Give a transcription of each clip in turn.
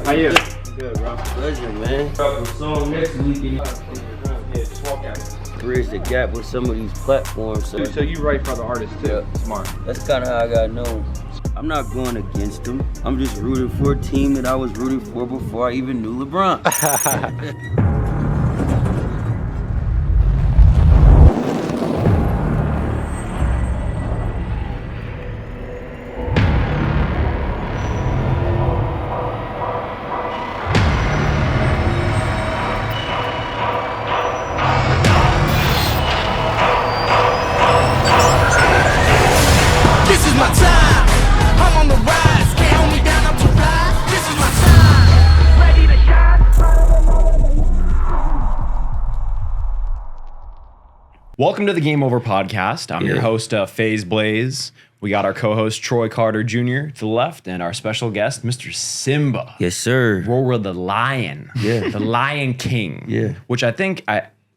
How you? Good, bro. Pleasure, man. Drop a song next week. Yeah, just walk out. Bridge the gap with some of these platforms. So you write for other artists too? Yeah. Smart. That's kind of how I got known. I'm not going against them. I'm just rooting for a team that I was rooting for before I even knew LeBron. Welcome to the Game Over podcast. I'm your host, FaZe Blaze. We got our co-host, Troy Carter Jr. to the left, and our special guest, Mr. Symba. Yes, sir. Roar the Lion. Yeah. The Lion King. Yeah. Which I think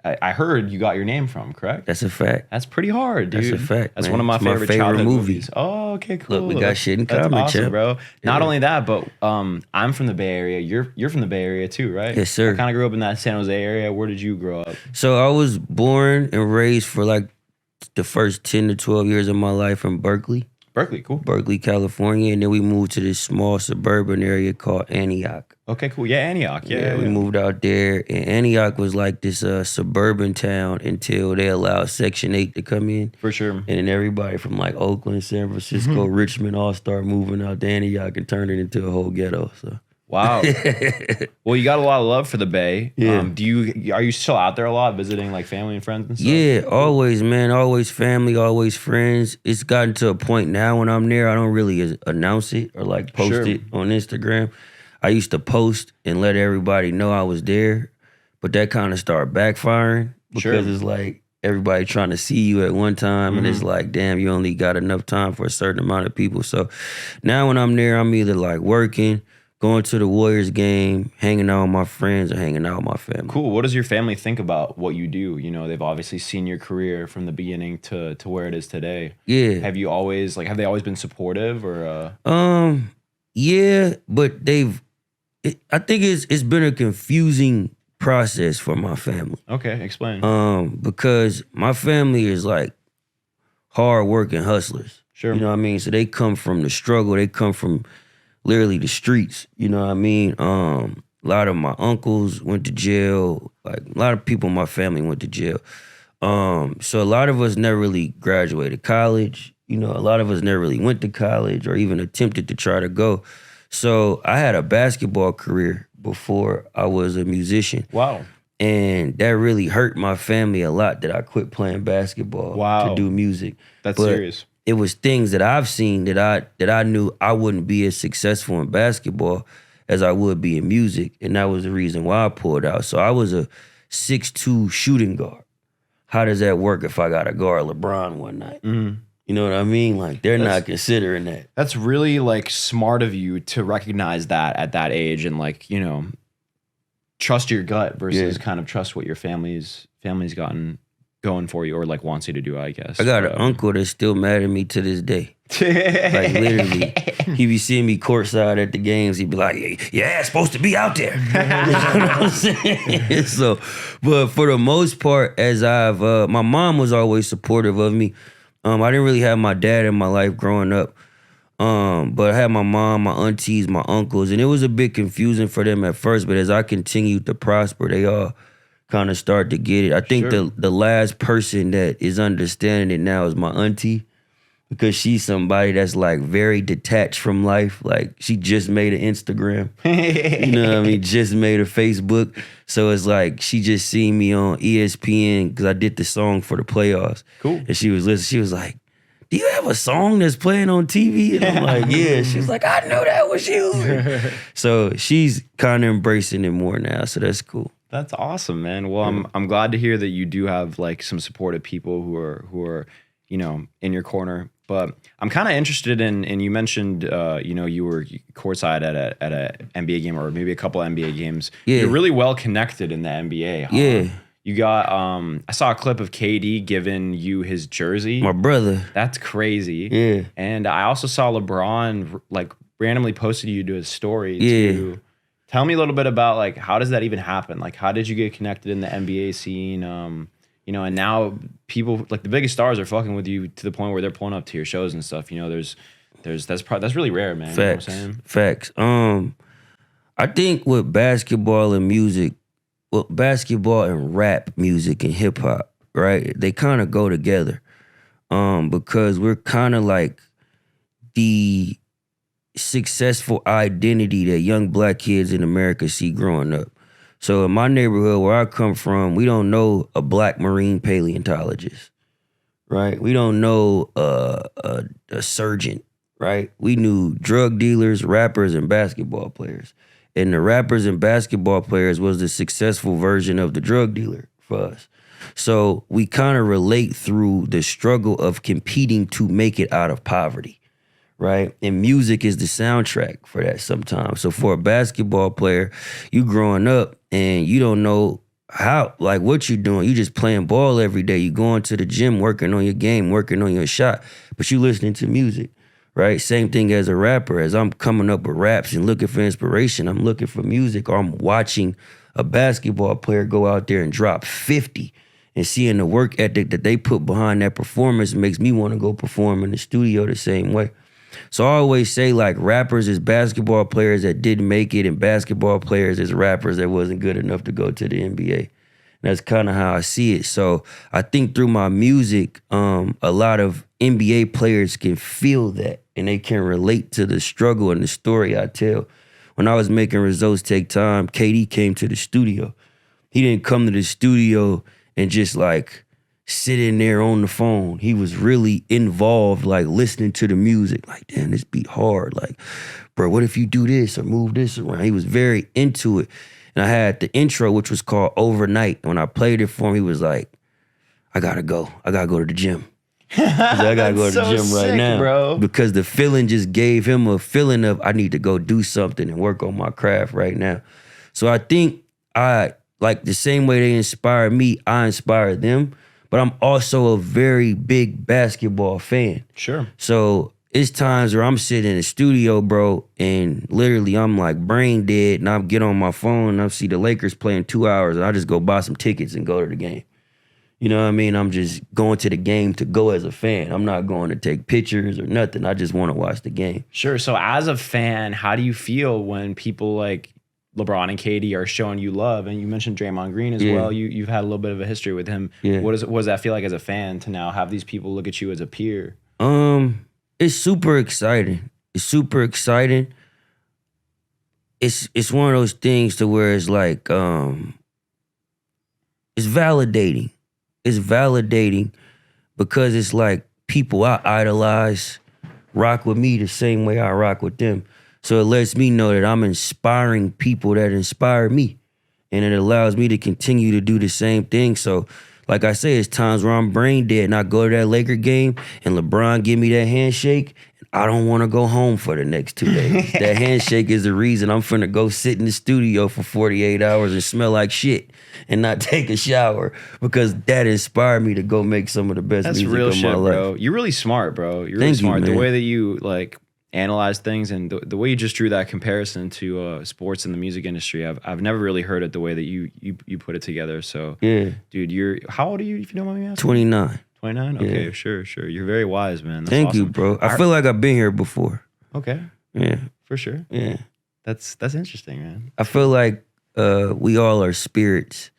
I heard you got your name from, correct? That's a fact. That's pretty hard, dude. That's a fact, That's man. one of my It's favorite childhood movies. Oh, okay, cool. Look, we got shit in That's common, awesome, champ. bro. Not only that, but I'm from the Bay Area. You're from the Bay Area too, right? Yes, sir. I kind of grew up in that San Jose area. Where did you grow up? So I was born and raised for like the first 10 to 12 years of my life in Berkeley. Berkeley, cool. Berkeley, California. And then we moved to this small suburban area called Antioch. Okay, cool. Yeah, Antioch. Yeah. We moved out there. And Antioch was like this suburban town until they allowed Section 8 to come in. For sure. And then everybody from like Oakland, San Francisco, Richmond all start moving out to Antioch and turn it into a whole ghetto. So. Wow. Well, you got a lot of love for the Bay. Yeah. Are you still out there a lot, visiting like family and friends and stuff? Yeah, always, man. Always family, always friends. It's gotten to a point now when I'm there, I don't really announce it or like post it on Instagram. I used to post and let everybody know I was there, but that kind of started backfiring because it's like everybody trying to see you at one time, and it's like, damn, you only got enough time for a certain amount of people. So now when I'm there, I'm either like working, going to the Warriors game, hanging out with my friends, or hanging out with my family. Cool. What does your family think about what you do? You know, they've obviously seen your career from the beginning to where it is today. Yeah. Have they always been supportive or? Yeah, but I think it's been a confusing process for my family. Okay, explain. Because my family is like hard-working hustlers. Sure. You know what I mean? So they come from the struggle. They come from literally the streets, you know what I mean? A lot of my uncles went to jail. Like a lot of people in my family went to jail. So a lot of us never really graduated college. You know, a lot of us never really went to college or even attempted to try to go. So I had a basketball career before I was a musician. Wow. And that really hurt my family a lot that I quit playing basketball to do music. That's serious. It was things that I've seen that I knew I wouldn't be as successful in basketball as I would be in music, and that was the reason why I pulled out. So I was a 6'2" shooting guard. How does that work if I got to guard LeBron one night? You know what I mean? Like they're not considering that. That's really like smart of you to recognize that at that age and like, you know, trust your gut versus kind of trust what your family's gotten going for you or like wants you to do, I guess. I got an uncle that's still mad at me to this day. Like literally, he be seeing me courtside at the games. He'd be like, "Yeah, it's supposed to be out there." You know what I'm saying? So, but for the most part, as my mom was always supportive of me. I didn't really have my dad in my life growing up. But I had my mom, my aunties, my uncles, and it was a bit confusing for them at first. But as I continued to prosper, they all kind of start to get it. I think the last person that is understanding it now is my auntie, because she's somebody that's like very detached from life. Like she just made an Instagram, you know what I mean? Just made a Facebook. So it's like she just seen me on ESPN because I did the song for the playoffs. Cool. And she was listening. She was like, "Do you have a song that's playing on TV?" And I'm like, "Yeah." She was like, "I know that was you." So she's kind of embracing it more now. So that's cool. That's awesome, man. Well, I'm glad to hear that you do have like some supportive people who are you know in your corner. But I'm kind of interested in, and you mentioned you know you were courtside at a NBA game or maybe a couple NBA games. Yeah. You're really well connected in the NBA. Huh? Yeah. You got I saw a clip of KD giving you his jersey. My brother. That's crazy. Yeah. And I also saw LeBron like randomly posted you to his story Yeah. to Tell me a little bit about like how does that even happen? Like how did you get connected in the NBA scene? You know, and now people like the biggest stars are fucking with you to the point where they're pulling up to your shows and stuff. You know, that's really rare, man. Facts. You know what I'm saying? Facts. I think with basketball and music, well, basketball and rap music and hip hop, right? They kind of go together. Because we're kind of like the successful identity that young black kids in America see growing up. So in my neighborhood where I come from, we don't know a black marine paleontologist, right? We don't know a surgeon, right? We knew drug dealers, rappers, and basketball players. And the rappers and basketball players was the successful version of the drug dealer for us. So we kind of relate through the struggle of competing to make it out of poverty, right? And music is the soundtrack for that sometimes. So for a basketball player, you growing up and you don't know how, like what you doing. You just playing ball every day. You going to the gym, working on your game, working on your shot, but you listening to music, right? Same thing as a rapper. As I'm coming up with raps and looking for inspiration, I'm looking for music, or I'm watching a basketball player go out there and drop 50 and seeing the work ethic that they put behind that performance makes me want to go perform in the studio the same way. So I always say like rappers is basketball players that didn't make it, and basketball players is rappers that wasn't good enough to go to the NBA. And that's kind of how I see it. So I think through my music, a lot of NBA players can feel that and they can relate to the struggle and the story I tell. When I was making Results Take Time, KD came to the studio. He didn't come to the studio and just like sitting there on the phone. He was really involved, like listening to the music. Like, damn, this beat hard. Like, bro, what if you do this or move this around? He was very into it. And I had the intro, which was called Overnight. When I played it for him, he was like, I gotta go. I gotta go to the gym. He's like, I gotta go to the gym right now. Bro. Because the feeling just gave him a feeling of I need to go do something and work on my craft right now. So I think like the same way they inspire me, I inspire them. But I'm also a very big basketball fan. Sure. So it's times where I'm sitting in the studio, bro, and literally I'm like brain dead, and I get on my phone and I see the Lakers playing 2 hours, and I just go buy some tickets and go to the game. You know what I mean? I'm just going to the game to go as a fan. I'm not going to take pictures or nothing. I just want to watch the game. Sure. So as a fan, how do you feel when people like LeBron and KD are showing you love? And you mentioned Draymond Green as well. You've had a little bit of a history with him. Yeah. What does that feel like as a fan to now have these people look at you as a peer? It's super exciting. It's super exciting. It's one of those things to where it's like it's validating. It's validating because it's like people I idolize rock with me the same way I rock with them. So it lets me know that I'm inspiring people that inspire me. And it allows me to continue to do the same thing. So like I say, it's times where I'm brain dead and I go to that Laker game and LeBron give me that handshake. And I don't want to go home for the next 2 days. That handshake is the reason I'm finna go sit in the studio for 48 hours and smell like shit and not take a shower, because that inspired me to go make some of the best That's music real of shit, my life. bro. You're really smart, bro. You're really Thank you, smart. The man. way that you like analyze things and the way you just drew that comparison to sports and the music industry, I've never really heard it the way that you put it together. So Yeah, dude, how old are you, if you don't mind me asking? 29. 29? Okay, Yeah. sure. You're very wise, man. That's Thank you, awesome. bro. I feel like I've been here before. Okay, Yeah, for sure. yeah. That's interesting, man. I feel like we all are spirits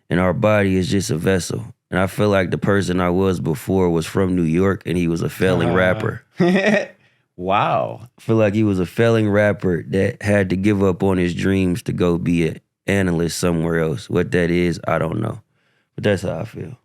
and our body is just a vessel. And I feel like the person I was before was from New York and he was a failing rapper. Wow. I feel like he was a failing rapper that had to give up on his dreams to go be an analyst somewhere else. What that is, I don't know. But that's how I feel.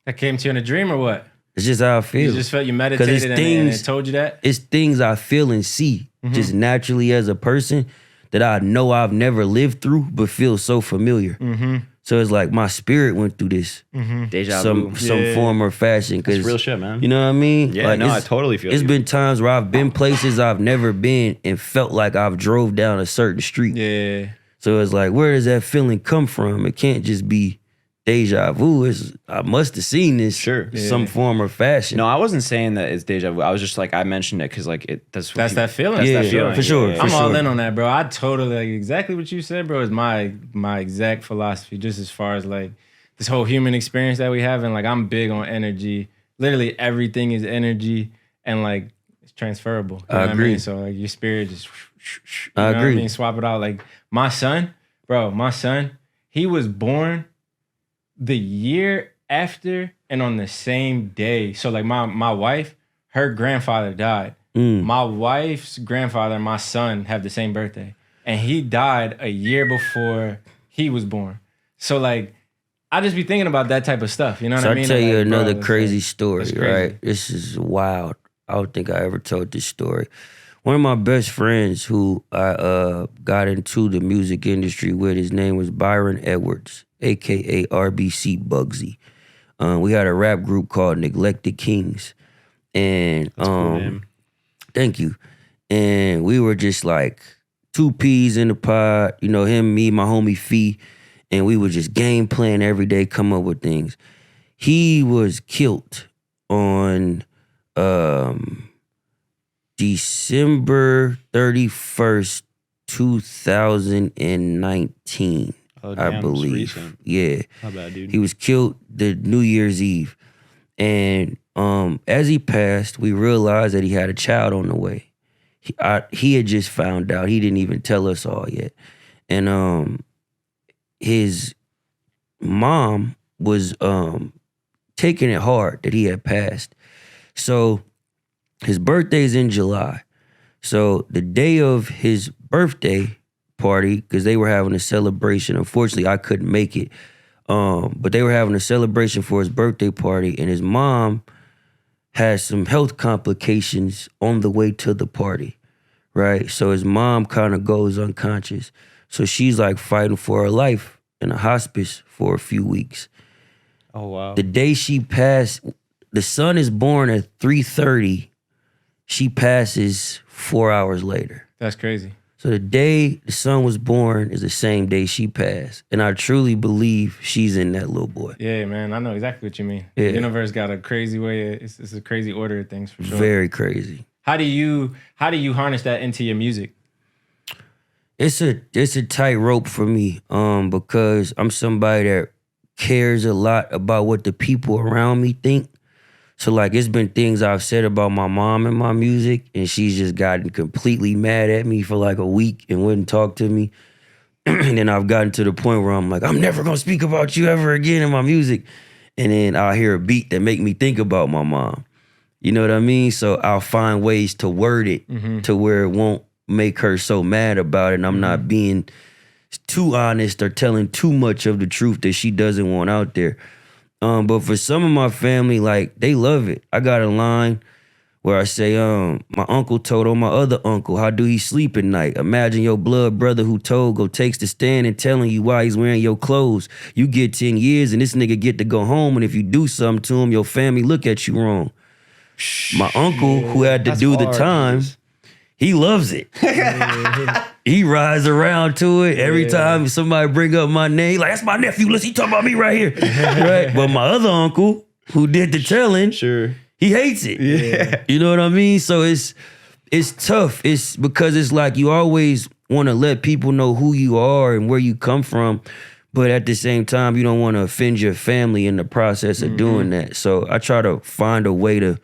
That came to you in a dream or what? It's just how I feel. You just felt you meditated and it told you that? It's things I feel and see just naturally as a person that I know I've never lived through but feel so familiar. So it's like my spirit went through this Deja some vu. form or fashion. That's Cause real shit, man. you know what I mean? Yeah, Like, no, I totally feel It's you. been times where I've been places I've never been and felt like I've drove down a certain street. Yeah. So it's like, where does that feeling come from? It can't just be deja vu. I must have seen this Sure. some form or fashion. No, I wasn't saying that it's deja vu. I was just like, I mentioned it because like that's that feeling. Yeah, That's that feeling. for sure. Yeah, for I'm sure. all in on that, bro. I totally like exactly what you said, bro. Is my exact philosophy, just as far as like this whole human experience that we have, and like I'm big on energy. Literally everything is energy, and like it's transferable. You know I what agree. I mean? So like your spirit just, you I know agree. What I mean? Swap it out. Like my son, he was born the year after and on the same day. So like my wife, her grandfather died. My wife's grandfather and my son have the same birthday. And he died a year before he was born. So like I just be thinking about that type of stuff. You know what I mean? I'll tell you Like, bro, another it's crazy like- story, it's crazy. right? This is wild. I don't think I ever told this story. One of my best friends who I got into the music industry with, his name was Byron Edwards, a.k.a. RBC Bugsy. We had a rap group called Neglected Kings. And That's a cool name. thank you. And we were just like two peas in the pod, you know, him, me, my homie Fee, and we would just game plan every day, come up with things. He was killed on December 31st, 2019, Oh, I damn, it's believe. recent. Yeah. Not bad, dude. He was killed the New Year's Eve. And as he passed, we realized that he had a child on the way. He had just found out. He didn't even tell us all yet. And his mom was taking it hard that he had passed. So his birthday's in July. So the day of his birthday party, because they were having a celebration. Unfortunately, I couldn't make it. But they were having a celebration for his birthday party, and his mom had some health complications on the way to the party, right? So his mom kind of goes unconscious. So she's like fighting for her life in a hospice for a few weeks. Oh, wow. The day she passed, the son is born at 3:30. She passes 4 hours later. That's crazy. So the day the son was born is the same day she passed. And I truly believe she's in that little boy. Yeah, man. I know exactly what you mean. Yeah. The universe got a crazy way. It's a crazy order of things for sure. Very crazy. How do you harness that into your music? It's a tightrope for me, because I'm somebody that cares a lot about what the people around me think. So like it's been things I've said about my mom in my music, and she's just gotten completely mad at me for like a week and wouldn't talk to me. And then I've gotten to the point where I'm like, I'm never gonna speak about you ever again in my music. And then I'll hear a beat that make me think about my mom. You know what I mean? So I'll find ways to word it to where it won't make her so mad about it, and I'm not being too honest or telling too much of the truth that she doesn't want out there. But for some of my family, like, they love it. I got a line where I say, my uncle told on my other uncle, how do he sleep at night? Imagine your blood brother who told go takes the stand and telling you why he's wearing your clothes. You get 10 years and this nigga get to go home, and if you do something to him, your family look at you wrong. My uncle, who had to That's do the hard, time, Jesus. he loves it. He rides around to it every time somebody bring up my name. Like, that's my nephew. Listen, he talking about me right here. Right? But my other uncle, who did the telling, Sure. he hates it. Yeah. You know what I mean? So it's tough. It's because it's like you always want to let people know who you are and where you come from. But at the same time, you don't want to offend your family in the process of doing that. So I try to find a way to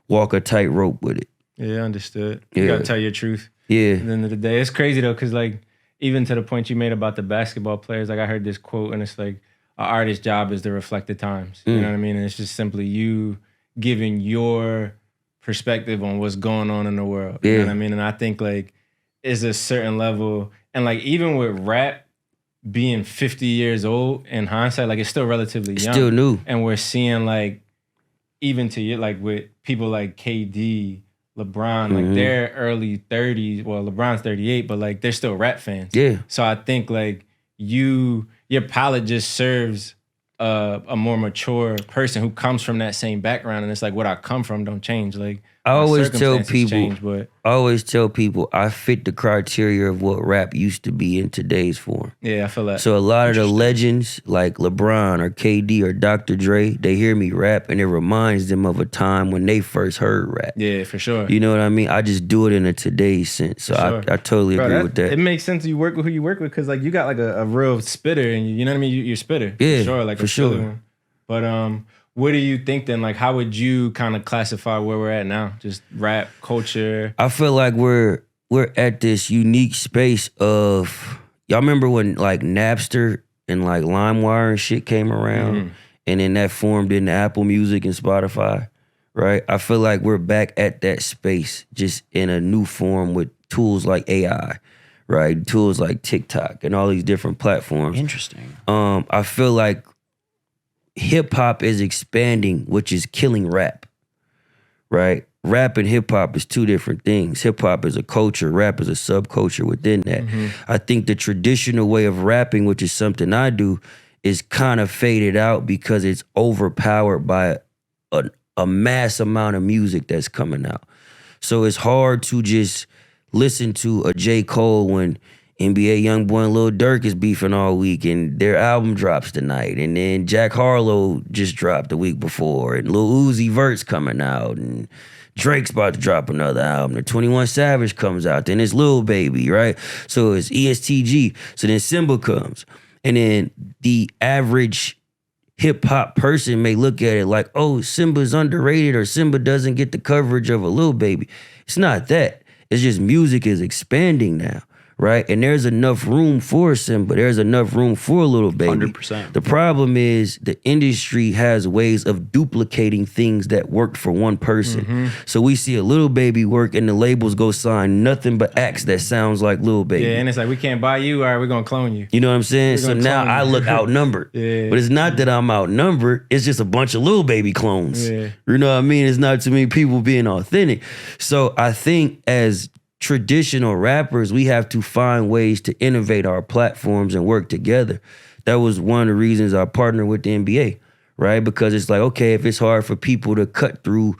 walk a tightrope with it. Yeah, understood. You Yeah. gotta tell your truth. Yeah. At the end of the day, it's crazy though, because like even to the point you made about the basketball players, like I heard this quote, and it's like an artist's job is to reflect the times. You know what I mean? And it's just simply you giving your perspective on what's going on in the world. You know what I mean? And I think like it's a certain level, and like even with rap being 50 years old in hindsight, like it's still relatively young. Still new. And we're seeing like even to you, like with people like KD, LeBron, like they're early 30s. Well, LeBron's 38, but like they're still rap fans. Yeah. So I think like your palette just serves a more mature person who comes from that same background, and it's like what I come from don't change. Like I always tell circumstances people, change, but I fit the criteria of what rap used to be in today's form. yeah, I feel that. So a lot of the legends like LeBron or KD or Dr. Dre, they hear me rap and it reminds them of a time when they first heard rap. Yeah, for sure. You know what I mean? I just do it in a today's sense. So Sure. I totally agree with that. It makes sense you work with who you work with because like you got like a real spitter and you know what I mean? You're a spitter. Yeah, for sure. Like for a killer sure. one. But what do you think then? Like how would you kind of classify where we're at now? Just rap, culture. I feel like we're at this unique space of, y'all remember when like Napster and like LimeWire and shit came around and then that formed into Apple Music and Spotify, right? I feel like we're back at that space just in a new form with tools like AI, right? Tools like TikTok and all these different platforms. Interesting. I feel like hip hop is expanding, which is killing rap, right? Rap and hip hop is two different things. Hip hop is a culture, rap is a subculture within that. I think the traditional way of rapping, which is something I do, is kind of faded out because it's overpowered by a mass amount of music that's coming out. So it's hard to just listen to a J. Cole when NBA Youngboy and Lil Durk is beefing all week and their album drops tonight. And then Jack Harlow just dropped the week before and Lil Uzi Vert's coming out and Drake's about to drop another album. The 21 Savage comes out. Then it's Lil Baby, right? So it's ESTG. So then Symba comes. And then the average hip hop person may look at it like, oh, Symba's underrated or Symba doesn't get the coverage of a Lil Baby. It's not that. It's just music is expanding now. Right? And there's enough room for Symba. There's enough room for a Little Baby. 100%. The problem is the industry has ways of duplicating things that worked for one person. So we see a Little Baby work and the labels go sign nothing but acts that sounds like Lil Baby. Yeah, and it's like we can't buy you, all right, we're gonna clone you. You know what I'm saying? So gonna now clone I you. look outnumbered. Yeah. But it's not that I'm outnumbered. It's just a bunch of Lil Baby clones. Yeah. You know what I mean? It's not too many people being authentic. So I think as traditional rappers, we have to find ways to innovate our platforms and work together. That was one of the reasons I partnered with the NBA, right? Because it's like, okay, if it's hard for people to cut through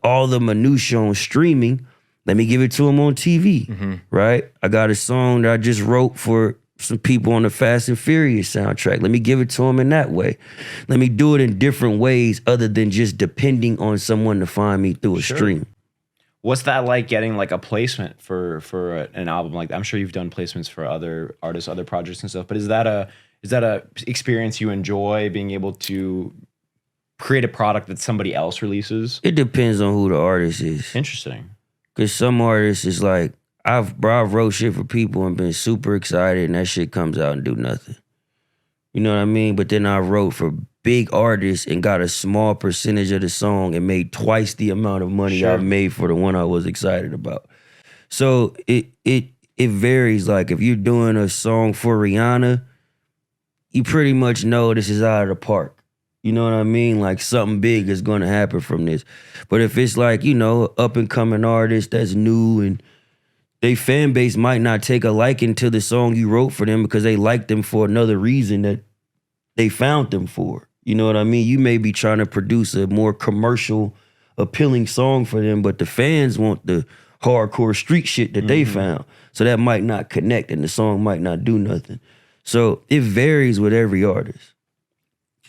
all the minutia on streaming, let me give it to them on TV, right? I got a song that I just wrote for some people on the Fast and Furious soundtrack. Let me give it to them in that way. Let me do it in different ways other than just depending on someone to find me through a stream. What's that like getting like a placement for an album like that? I'm sure you've done placements for other artists, other projects and stuff, but is that a experience you enjoy, being able to create a product that somebody else releases? It depends on who the artist is. Interesting. Because some artists is like, I've wrote shit for people and been super excited and that shit comes out and do nothing. You know what I mean? But then I wrote for big artists and got a small percentage of the song and made twice the amount of money I made for the one I was excited about. So it varies. Like if you're doing a song for Rihanna, you pretty much know this is out of the park. You know what I mean? Like something big is going to happen from this. But if it's like, you know, up and coming artist that's new and they fan base might not take a liking to the song you wrote for them because they like them for another reason that they found them for. You know what I mean? You may be trying to produce a more commercial, appealing song for them, but the fans want the hardcore street shit that they found. So that might not connect and the song might not do nothing. So it varies with every artist.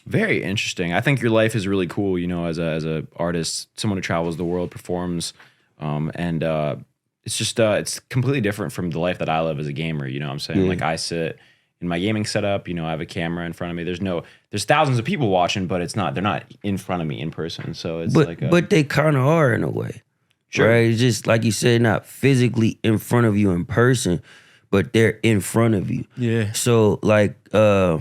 Very interesting. I think your life is really cool, you know, as a artist, someone who travels the world, performs, and it's just it's completely different from the life that I live as a gamer, you know what I'm saying? Like I sit in my gaming setup, you know, I have a camera in front of me. There's thousands of people watching, but they're not in front of me in person. So it's but they kind of are in a way. Sure. Right? It's just like you said, not physically in front of you in person, but they're in front of you. Yeah. So like I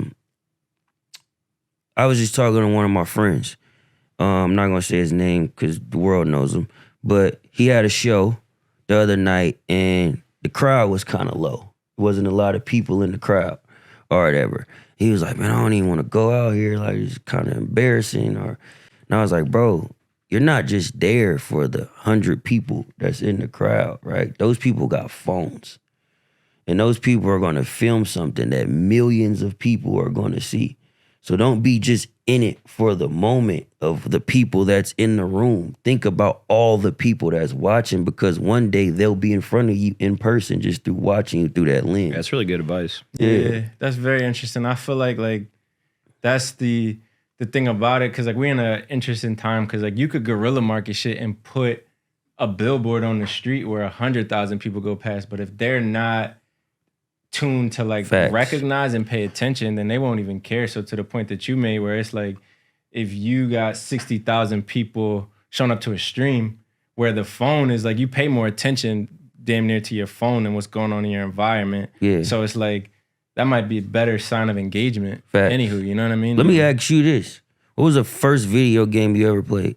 was just talking to one of my friends. I'm not gonna say his name because the world knows him, but he had a show the other night and the crowd was kind of low. There wasn't a lot of people in the crowd or whatever. He was like, man, I don't even want to go out here. Like, it's kind of embarrassing. And I was like, bro, you're not just there for the 100 people that's in the crowd, right? Those people got phones. And those people are going to film something that millions of people are going to see. So don't be just in it for the moment of the people that's in the room. Think about all the people that's watching, because one day they'll be in front of you in person just through watching you through that lens. That's really good advice. Yeah, that's very interesting. I feel like that's the thing about it, because like we're in an interesting time, because like you could guerrilla market shit and put a billboard on the street where 100,000 people go past, but if they're not tuned to like Facts. recognize and pay attention, then they won't even care. So to the point that you made, where it's like if you got 60,000 people showing up to a stream, where the phone is like you pay more attention damn near to your phone than what's going on in your environment. Yeah. So it's like that might be a better sign of engagement. Facts. Anywho, you know what I mean? Let me ask you this. What was the first video game you ever played?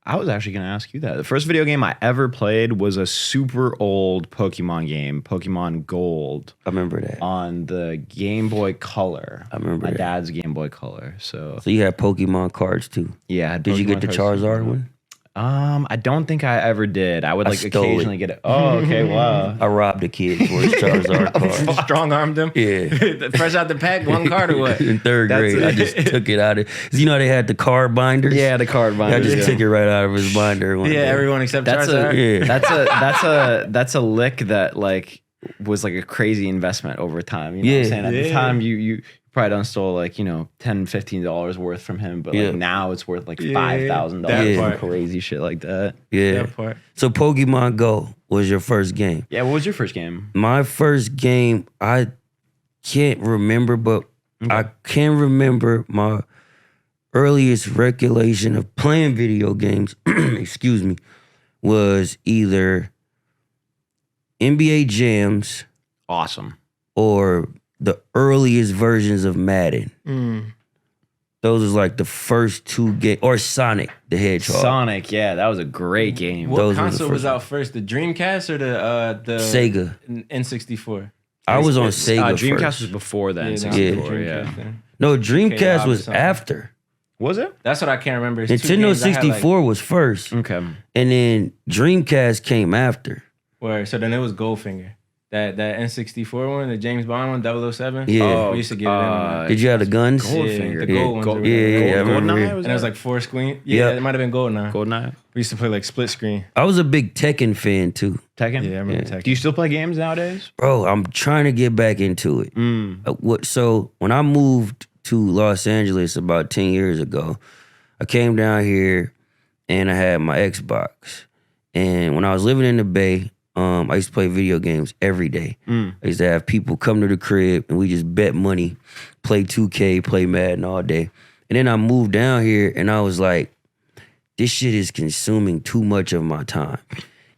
I was actually going to ask you that. The first video game I ever played was a super old Pokemon game, Pokemon Gold, I remember that. on the Game Boy Color. I remember my that. dad's Game Boy Color. So you had Pokemon cards too. yeah, I had Did you get Pokemon the cards. Charizard one? I don't don't think I ever did. I would like stole occasionally it. get it. Oh, okay, wow. I robbed a kid for his Charizard card. Strong armed them. Yeah. Fresh out the pack, one card or what? In third That's grade, it. I just took it out of. You know how they had the card binders. Yeah, the card I binder. just took it right out of his binder. One Yeah, day. everyone except That's Charizard. Yeah. that's a lick that like was like a crazy investment over time. You know what I'm Yeah. saying? At the Yeah. time you probably done stole like, $10, $15 worth from him, but Yeah. like now it's worth like Yeah, $5,000 that and part. crazy shit like that. Yeah. That part. So Pokemon Go was your first game. Yeah, what was your first game? My first game, I can't remember, but I can remember my earliest recollection of playing video games, excuse me, was either NBA Jams Awesome. or the earliest versions of Madden. Those was like the first two games, or Sonic the Hedgehog. Sonic, yeah, that was a great game. What Those were the console was first out first? The Dreamcast or the Sega. N64? I was on Sega Dreamcast first. was before then. Yeah, 64, the yeah. Dreamcast then. No, Dreamcast Okay, was obviously. after. Was it? That's what I can't remember. It's two Nintendo games I had, 64 was first, Okay. and then Dreamcast came after. So then it was Goldfinger. That N64 one, the James Bond one, 007. Yeah. We used to get it in. on that. Did you have the guns? Goldfinger. the gold ones. or Yeah, whatever. yeah, I remember. GoldenEye it. was And it was that? like 4 screen. Yeah, Yep. it might have been GoldenEye. GoldenEye. We used to play like split screen. I was a big Tekken fan too. Tekken? Yeah, I remember Tekken. Do you still play games nowadays? Bro, I'm trying to get back into it. So when I moved to Los Angeles about 10 years ago, I came down here and I had my Xbox. And when I was living in the Bay, I used to play video games every day. I used to have people come to the crib and we just bet money, play 2K, play Madden all day. And then I moved down here and I was like, this shit is consuming too much of my time.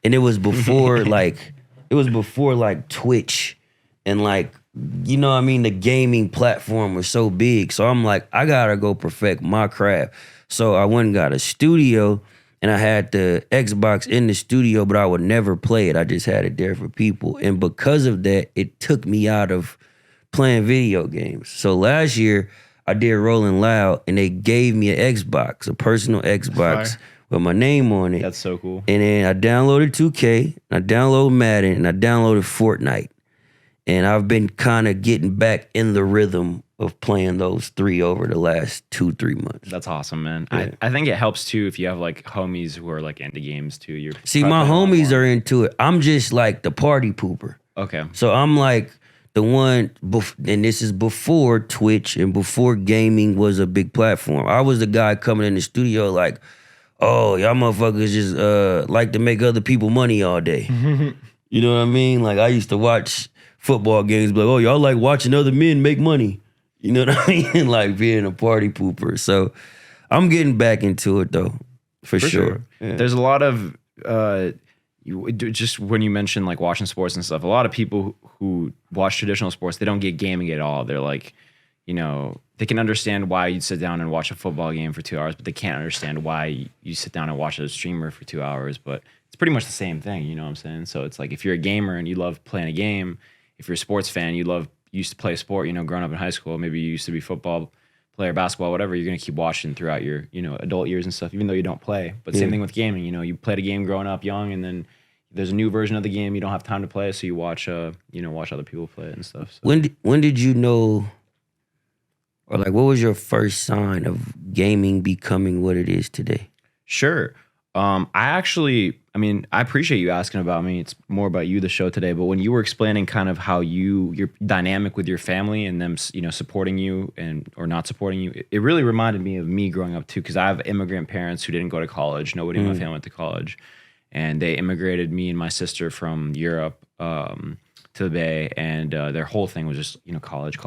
And it was before like Twitch and like, you know what I mean, the gaming platform was so big. So I'm like, I gotta go perfect my craft. So I went and got a studio and I had the Xbox in the studio, but I would never play it. I just had it there for people. And because of that, it took me out of playing video games. So last year, I did Rolling Loud, and they gave me an Xbox, a personal Xbox Fire. with my name on it. That's so cool. And then I downloaded 2K, I downloaded Madden, and I downloaded Fortnite. And I've been kind of getting back in the rhythm of playing those three over the last 2-3 months. That's awesome, man. Yeah. I think it helps too if you have like homies who are like into games too. You're See, probably my playing a lot homies more. are into it. I'm just like the party pooper. Okay. So I'm like the one, and this is before Twitch and before gaming was a big platform. I was the guy coming in the studio like, oh, y'all motherfuckers just like to make other people money all day. You know what I mean? Like I used to watch football games, be like, oh, y'all like watching other men make money. You know what I mean? Like being a party pooper. So I'm getting back into it though, for sure. Yeah. There's a lot of just when you mention like watching sports and stuff, a lot of people who watch traditional sports, they don't get gaming at all. They're like, they can understand why you'd sit down and watch a football game for 2 hours, but they can't understand why you sit down and watch a streamer for 2 hours. But it's pretty much the same thing, you know what I'm saying? So it's like if you're a gamer and you love playing a game, if you're a sports fan, you used to play a sport, growing up in high school, maybe you used to be football player, basketball, whatever, you're going to keep watching throughout your, adult years and stuff, even though you don't play. But same thing with gaming, you played a game growing up young and then there's a new version of the game you don't have time to play, so you watch other people play it and stuff. So. When did you know Or like, what was your first sign of gaming becoming what it is today? Sure. I mean, I appreciate you asking about me. It's more about you, the show today. But when you were explaining kind of how you're dynamic with your family and them, supporting you or not supporting you, it really reminded me of me growing up too. Because I have immigrant parents who didn't go to college. Nobody in my family went to college, and they immigrated me and my sister from Europe to the Bay, and their whole thing was just college,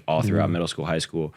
all throughout middle school, high school.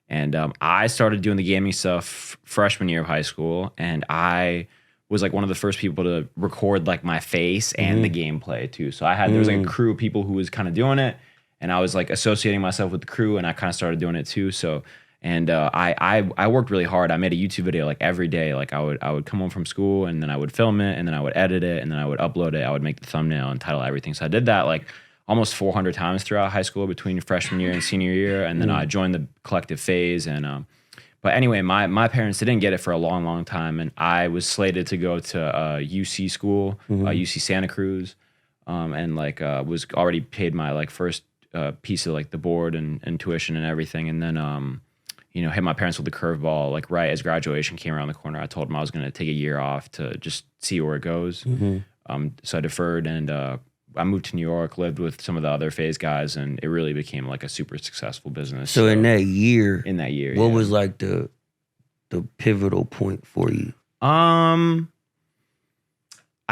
And I started doing the gaming stuff freshman year of high school, and I was like one of the first people to record like my face and the gameplay too. So there was like a crew of people who was kind of doing it, and I was like associating myself with the crew, and I kind of started doing it too. So, and I worked really hard. I made a YouTube video like every day. Like I would come home from school, and then I would film it, and then I would edit it, and then I would upload it. I would make the thumbnail and title, everything. So I did that like almost 400 times throughout high school between freshman year and senior year. And then I joined the collective FaZe. And but anyway, my parents, they didn't get it for a long, long time. And I was slated to go to UC school, UC Santa Cruz, and like was already paid my like first piece of like the board and tuition and everything. And then hit my parents with the curveball. Like right as graduation came around the corner, I told them I was going to take a year off to just see where it goes. So I deferred, and I moved to New York, lived with some of the other FaZe guys, and it really became like a super successful business. So in that year, what was like the pivotal point for you? I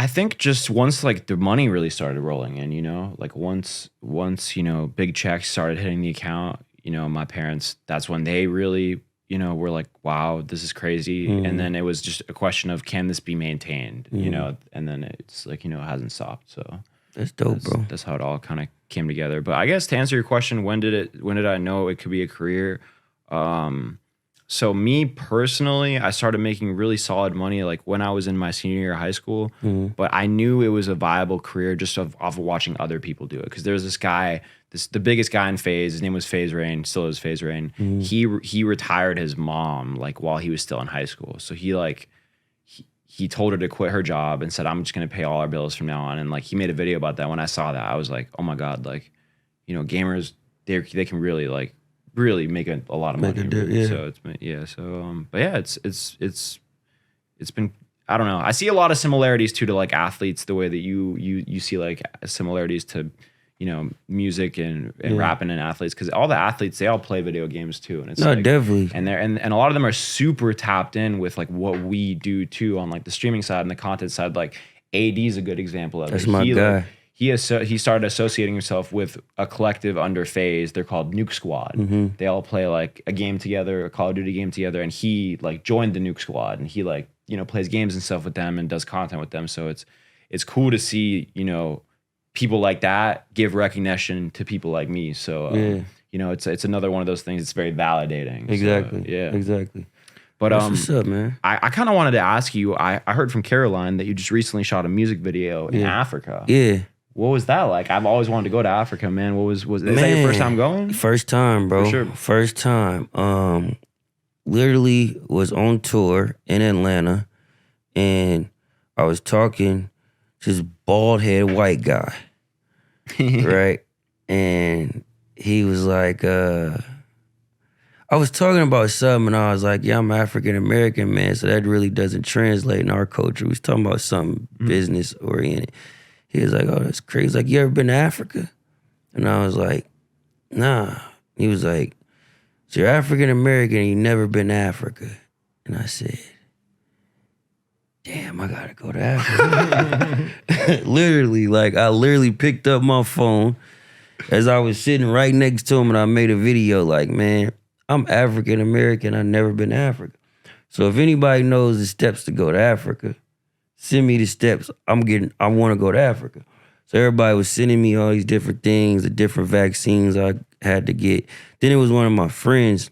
think just once like the money really started rolling in, like once big checks started hitting the account, my parents, that's when they really were like, wow, this is crazy. And then it was just a question of, can this be maintained? And then it's like it hasn't stopped. So that's dope, bro. That's how it all kind of came together. But I guess to answer your question, when did I know it could be a career? So me personally, I started making really solid money like when I was in my senior year of high school. But I knew it was a viable career just off of watching other people do it. Because there was this guy, the biggest guy in FaZe. His name was FaZe Rain, still is FaZe Rain. He retired his mom like while he was still in high school. So he told her to quit her job and said, I'm just going to pay all our bills from now on. And like, he made a video about that. When I saw that, I was like, oh my God, like, gamers, they can really like, really make a lot of money. So it's been, I don't know. I see a lot of similarities too, to like athletes, the way that you see like similarities to, music and rapping and athletes. Cause all the athletes, they all play video games too. And it's definitely. And a lot of them are super tapped in with like what we do too on like the streaming side and the content side. Like AD is a good example of it. That's my guy. He started associating himself with a collective under FaZe. They're called Nuke Squad. They all play like a game together, a Call of Duty game together. And he like joined the Nuke Squad, and he like, plays games and stuff with them and does content with them. So it's cool to see, people like that give recognition to people like me. So, it's another one of those things. It's very validating. Exactly. So, yeah, exactly. But what's up, man? I kind of wanted to ask you, I heard from Caroline that you just recently shot a music video in Africa. Yeah. What was that like? I've always wanted to go to Africa, man. Is that your first time going? First time, bro. For sure. First time. Literally was on tour in Atlanta, and I was talking to this bald head white guy, right? And he was like, I was talking about something, and I was like, yeah, I'm African American, man, so that really doesn't translate in our culture. We was talking about something business oriented. He was like, oh, that's crazy. Like, you ever been to Africa? And I was like, nah. He was like, so you're African American and you never been to Africa. And I said, damn, I gotta go to Africa. Literally, like, I literally picked up my phone as I was sitting right next to him, and I made a video like, man, I'm African American, I've never been to Africa. So if anybody knows the steps to go to Africa, send me the steps. I want to go to Africa. So everybody was sending me all these different things, the different vaccines I had to get. Then it was one of my friends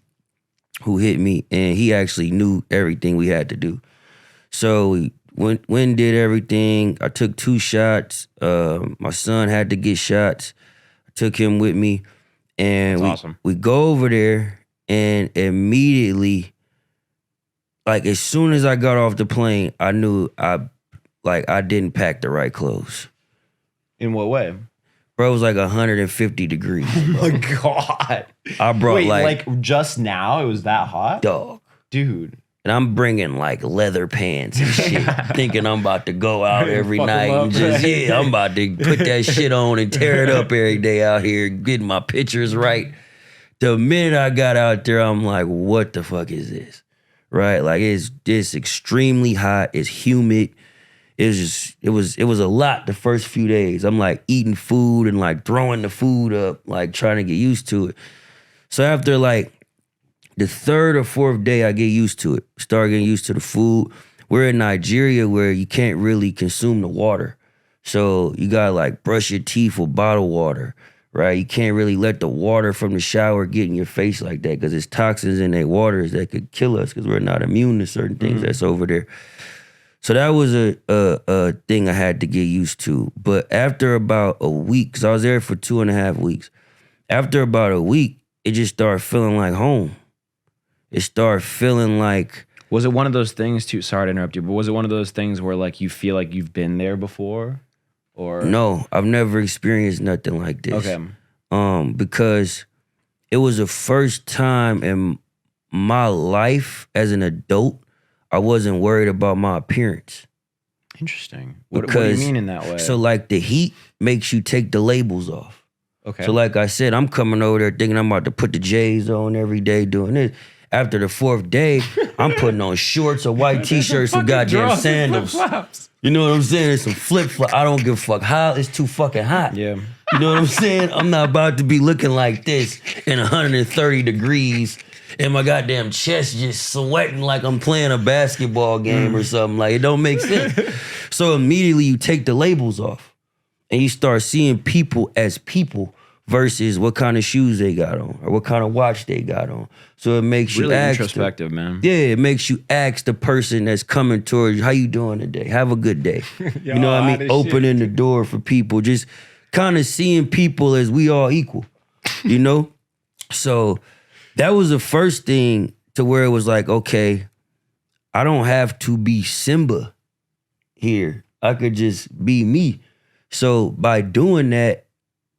who hit me, and he actually knew everything we had to do. So we went and did everything. I took 2 shots. My son had to get shots. I took him with me. And awesome. We go over there, and immediately, like as soon as I got off the plane, I knew I didn't pack the right clothes. In what way? Bro, it was like 150 degrees. Oh my God. I brought Wait, like just now it was that hot? dog. Dude. And I'm bringing like leather pants and shit, thinking I'm about to go out every Fuck 'em night up. and just, I'm about to put that shit on and tear it up every day out here, getting my pictures right. The minute I got out there, I'm like, what the fuck is this? Right? Like it's extremely hot, it's humid. It was a lot the first few days. I'm like eating food and like throwing the food up, like trying to get used to it. So after like the third or fourth day, I get used to it. Start getting used to the food. We're in Nigeria where you can't really consume the water. So you gotta like brush your teeth with bottled water, right? You can't really let the water from the shower get in your face like that because there's toxins in their waters that could kill us because we're not immune to certain things that's over there. So that was a thing I had to get used to. But after about a week, because I was there for 2.5 weeks, after about a week, it just started feeling like home. It started feeling like... Was it one of those things too, sorry to interrupt you, but was it one of those things where like you feel like you've been there before? Or no, I've never experienced nothing like this. Okay. Because it was the first time in my life as an adult I wasn't worried about my appearance. Interesting. What do you mean in that way? So like the heat makes you take the labels off. Okay. So like I said, I'm coming over there thinking I'm about to put the J's on every day doing this. After the fourth day, I'm putting on shorts, a white t-shirt, some goddamn sandals. You know what I'm saying? It's some flip-flop. I don't give a fuck how. It's too fucking hot. Yeah. You know what I'm saying? I'm not about to be looking like this in 130 degrees and my goddamn chest just sweating like I'm playing a basketball game or something. Like, it don't make sense. So immediately you take the labels off and you start seeing people as people versus what kind of shoes they got on or what kind of watch they got on. So it makes you really ask introspective, man. Yeah, it makes you ask the person that's coming towards you, how you doing today? Have a good day. You know what I mean? Opening the door for people, just kind of seeing people as we all equal, you know? So that was the first thing to where it was like, okay, I don't have to be Symba here. I could just be me. So by doing that,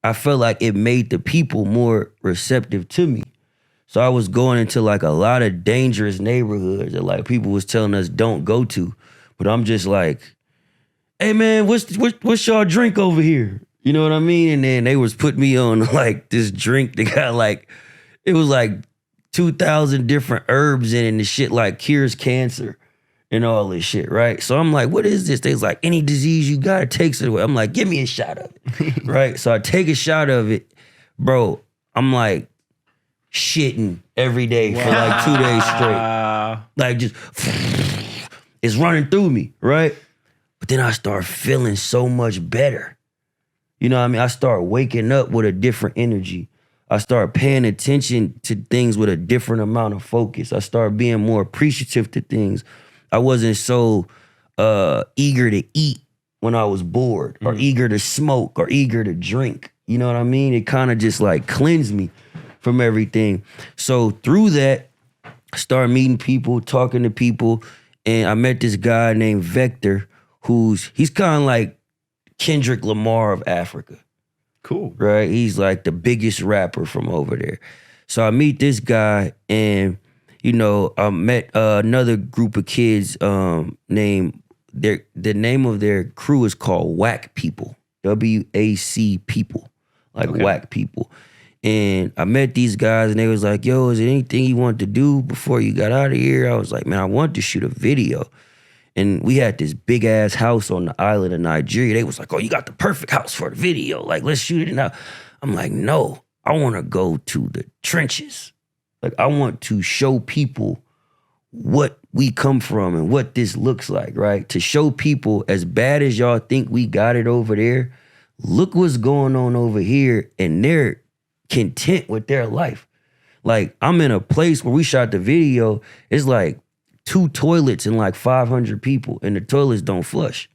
I felt like it made the people more receptive to me. So I was going into like a lot of dangerous neighborhoods that like people was telling us don't go to. But I'm just like, hey man, what's y'all drink over here? You know what I mean? And then they was putting me on like this drink that got like, it was like 2,000 different herbs in it and the shit like cures cancer and all this shit, right? So I'm like, what is this? They was like, any disease you got, it takes it away. I'm like, give me a shot of it, right? So I take a shot of it. Bro, I'm like shitting every day for like 2 days straight. Like just, it's running through me, right? But then I start feeling so much better. You know what I mean? I start waking up with a different energy. I start paying attention to things with a different amount of focus. I start being more appreciative to things. I wasn't so eager to eat when I was bored or eager to smoke or eager to drink. You know what I mean? It kind of just like cleansed me from everything. So through that, I started meeting people, talking to people, and I met this guy named Vector, he's kind of like Kendrick Lamar of Africa. Cool. Right? He's like the biggest rapper from over there. So I meet this guy and, you know, I met another group of kids named, the name of their crew is called Whack People. WAC People. Like Whack People. And I met these guys and they was like, yo, is there anything you want to do before you got out of here? I was like, man, I want to shoot a video. And we had this big ass house on the island of Nigeria. They was like, oh, you got the perfect house for the video. Like, let's shoot it now. I'm like, no, I want to go to the trenches. Like, I want to show people what we come from and what this looks like, right? To show people, as bad as y'all think we got it over there, look what's going on over here, and they're content with their life. Like, I'm in a place where we shot the video, it's like 2 toilets and like 500 people, and the toilets don't flush.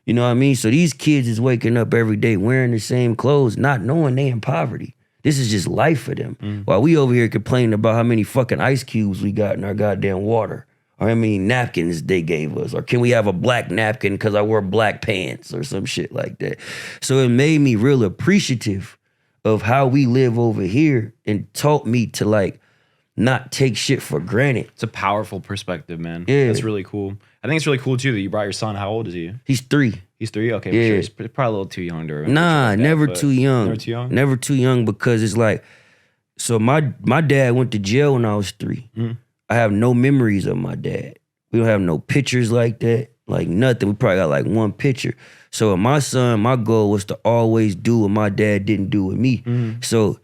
You know what I mean? So these kids is waking up every day wearing the same clothes, not knowing they in poverty. This is just life for them. While we over here complaining about how many fucking ice cubes we got in our goddamn water or how many napkins they gave us, or can we have a black napkin because I wore black pants or some shit like that. So it made me real appreciative of how we live over here and taught me to like not take shit for granted. It's a powerful perspective, man. Yeah. That's really cool. I think it's really cool too that you brought your son. How old is he? He's 3. He's 3? Okay, Yeah. sure. He's probably a little too young to remember. Nah, shit like that, never but- too young. Never too young? Never too young because it's like, so my dad went to jail when I was 3. Mhm. I have no memories of my dad. We don't have no pictures like that, like nothing. We probably got like one picture. So with my son, my goal was to always do what my dad didn't do with me. So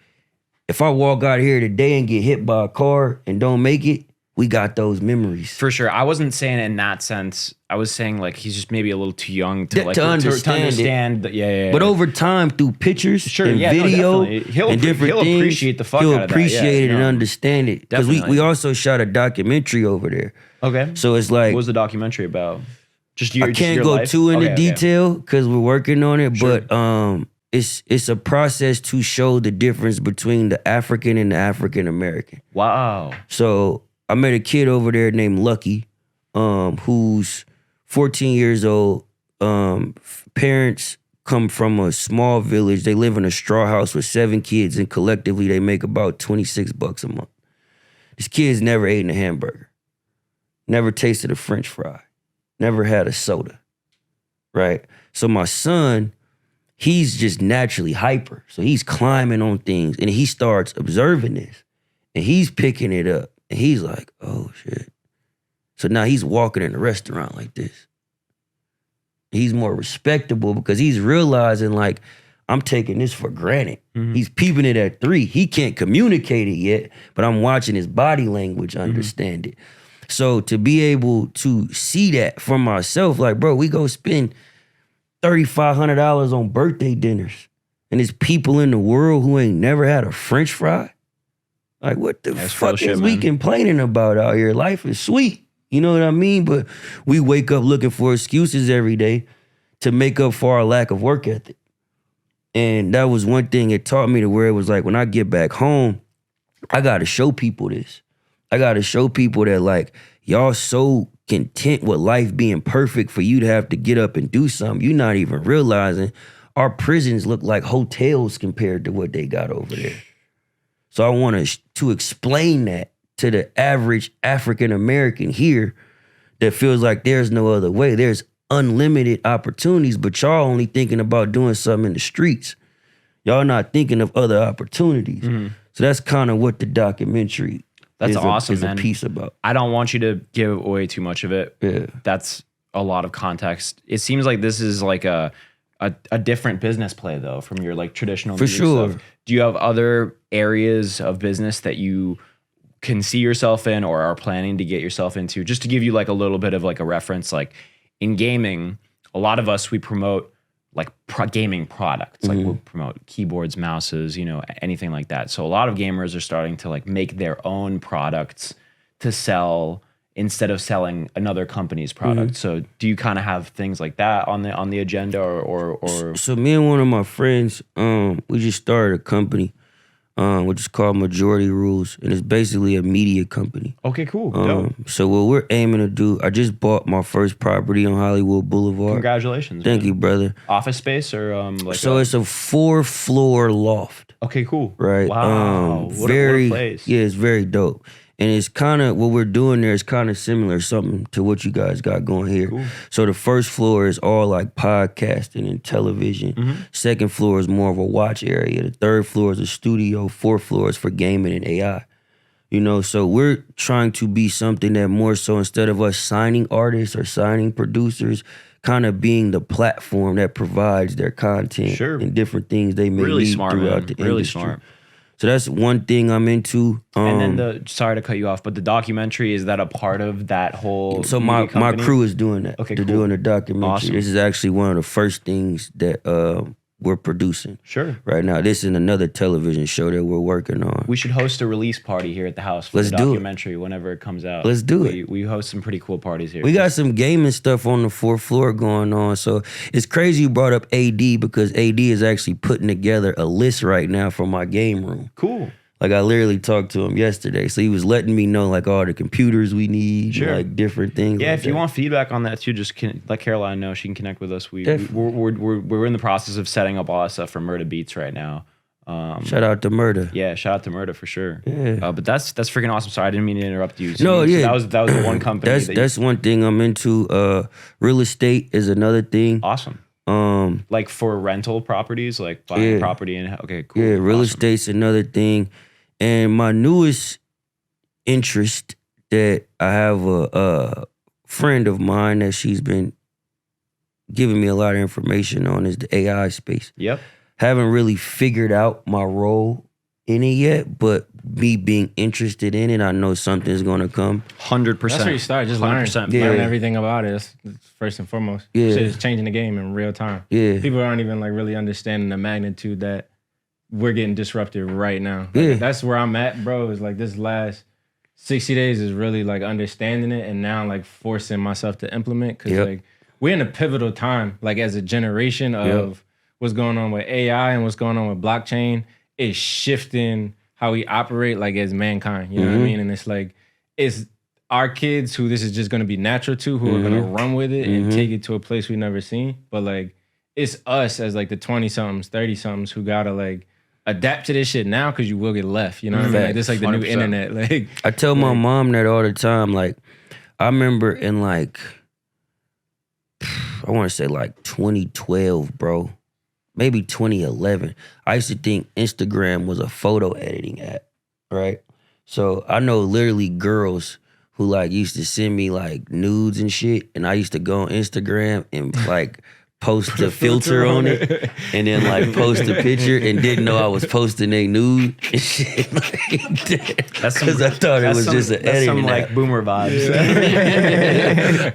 if I walk out here today and get hit by a car and don't make it, we got those memories. For sure. I wasn't saying it in that sense. I was saying like he's just maybe a little too young to like understand that. Yeah. But over time, through pictures Sure, and yeah, no, video definitely. and different he'll things, appreciate the fuck he'll out of that. appreciate Yeah, it and no. understand it. Because we Definitely. also shot a documentary over there. Okay. So it's like, What was the documentary about? Just your I can't your go life? too into Okay. detail because we're working on it, Sure. but it's a process to show the difference between the African and the African American. Wow. So I met a kid over there named Lucky, who's 14 years old. Parents come from a small village. They live in a straw house with 7 kids, and collectively they make about $26 a month. This kid's never eaten a hamburger, never tasted a French fry, never had a soda, right? So my son, he's just naturally hyper. So he's climbing on things and he starts observing this and he's picking it up and he's like, oh shit. So now he's walking in the restaurant like this. He's more respectable because he's realizing like, I'm taking this for granted. He's peeping it at 3. He can't communicate it yet, but I'm watching his body language understand it. So to be able to see that for myself, like, bro, we go spend $3,500 on birthday dinners and there's people in the world who ain't never had a French fry. Like, what the That's fuck real shit, is we man. complaining about out here? Life is sweet. You know what I mean? But we wake up looking for excuses every day to make up for our lack of work ethic. And that was one thing it taught me to where it was like, when I get back home, I got to show people this. I got to show people that like, y'all so content with life being perfect for you to have to get up and do something. You're not even realizing our prisons look like hotels compared to what they got over there. So I want to explain that to the average African American here that feels like there's no other way. There's unlimited opportunities, but y'all only thinking about doing something in the streets. Y'all not thinking of other opportunities. So that's kind of what the documentary That's is awesome, is man. a piece about. I don't want you to give away too much of it. Yeah. That's a lot of context. It seems like this is like a different business play though from your like traditional For music sure. stuff. Do you have other areas of business that you can see yourself in or are planning to get yourself into? Just to give you like a little bit of like a reference, like in gaming, a lot of us, we promote like gaming products. Like we'll promote keyboards, mouses, you know, anything like that. So a lot of gamers are starting to like make their own products to sell instead of selling another company's product. So do you kind of have things like that on the agenda or So me and one of my friends, we just started a company, which is called Majority Rules, and it's basically a media company. Okay, cool. Dope. So what we're aiming to do, I just bought my first property on Hollywood Boulevard. Congratulations. Thank man. you, brother. Office space or like So it's a 4-floor loft, okay, cool. right? Wow. What very a place. Yeah, it's very dope. And it's kind of what we're doing there is kind of similar something to what you guys got going here. Cool. So the first floor is all like podcasting and television. Second floor is more of a watch area. The third floor is a studio. Fourth floor is for gaming and AI. You know, so we're trying to be something that more so instead of us signing artists or signing producers, kind of being the platform that provides their content Sure. and different things they may Really need smart, throughout man. the Really industry. smart. So that's one thing I'm into. And then sorry to cut you off, but the documentary, is that a part of that whole So media my company? crew is doing that. Okay, They're cool. doing a documentary. Awesome. This is actually one of the first things that we're producing Sure. right now. This is another television show that we're working on. We should host a release party here at the house for Let's the do it. documentary whenever it comes out. Let's do it. We host some pretty cool parties here. We got some gaming stuff on the 4th floor going on. So it's crazy you brought up AD because AD is actually putting together a list right now for my game room. cool. Like I literally talked to him yesterday, so he was letting me know like all the computers we need, Sure. like different things. Yeah, like if you that. want feedback on that too, just let Caroline know. She can connect with us. Definitely. We're in the process of setting up all that stuff for Murda Beats right now. Shout out to Murda. Yeah, shout out to Murda for sure. Yeah. But that's freaking awesome. Sorry, I didn't mean to interrupt you. No, yeah. that was the one company. That's one thing I'm into. Real estate is another thing. Awesome. Um, Like for rental properties, like buying property and okay, cool. yeah, real Awesome. estate's another thing. And my newest interest that I have a friend of mine that she's been giving me a lot of information on is the AI space. Yep. Haven't really figured out my role in it yet, but me being interested in it, I know something's gonna come. 100%. That's where you start. Just learn. 100%. Learn Yeah. everything about it. That's first and foremost. Yeah. Shit is changing the game in real time. Yeah. People aren't even like really understanding the magnitude that we're getting disrupted right now. Like, Yeah. that's where I'm at, bro. Is like this last 60 days is really like understanding it and now like forcing myself to implement because Yep. like we're in a pivotal time, like as a generation of what's going on with AI and what's going on with blockchain is shifting how we operate like as mankind. You know what I mean? And it's like it's our kids who this is just gonna be natural to, who are gonna run with it and take it to a place we've never seen. But like it's us as like the 20-somethings, 30-somethings who gotta like adapt to this shit now because you will get left. You know what I mean? Like this like the new 100%. internet. Like I tell my mom that all the time. Like, I remember in like, I want to say like 2012, bro. Maybe 2011. I used to think Instagram was a photo editing app, right? So I know literally girls who like used to send me like nudes and shit, and I used to go on Instagram and like post the filter on it, and then like post a picture, and didn't know I was posting a nude and shit like that. Because I thought it was just an editing some app. like boomer vibes.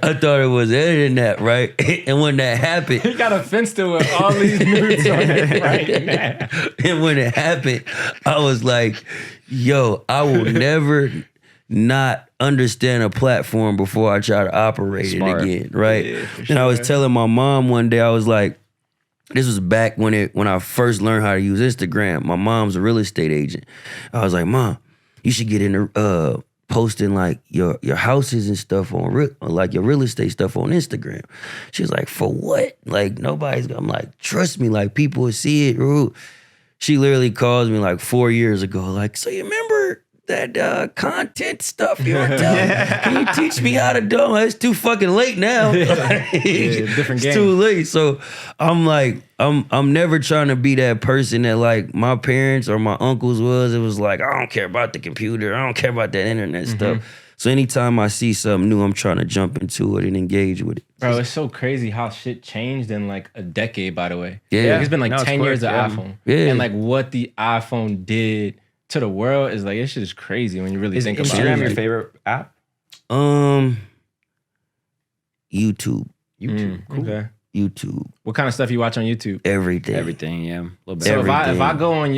I thought it was editing that, right? And when that happened, he got a fence to with all these nudes on it right now. and when it happened, I was like, yo, I will never not understand a platform before I try to operate Smart. it again, right? Yeah, for And I was sure. telling my mom one day, I was like, this was back when I first learned how to use Instagram. My mom's a real estate agent. I was like, Mom, you should get into posting like your houses and stuff on like your real estate stuff on Instagram. She was like, for what? Like I'm like, trust me, like people will see it. Ooh. She literally calls me like 4 years ago, like, so you remember that content stuff you were telling? Can you teach me how to do it? It's too fucking late now. Different It's game. too late. So I'm like, I'm never trying to be that person that like my parents or my uncles was. It was like, I don't care about the computer. I don't care about that internet stuff. So anytime I see something new, I'm trying to jump into it and engage with it. Bro, it's so crazy how shit changed in like a decade, by the way. Yeah. Like, it's been like No, it's 10 quick, years of yeah. iPhone. Yeah. And like what the iPhone did to the world is like, this shit is crazy when you really Is think about Instagram it. your Like, favorite app? YouTube. YouTube. Okay. YouTube. What kind of stuff you watch on YouTube? Everything. Everything, yeah. A little bit. So if I Everything. go on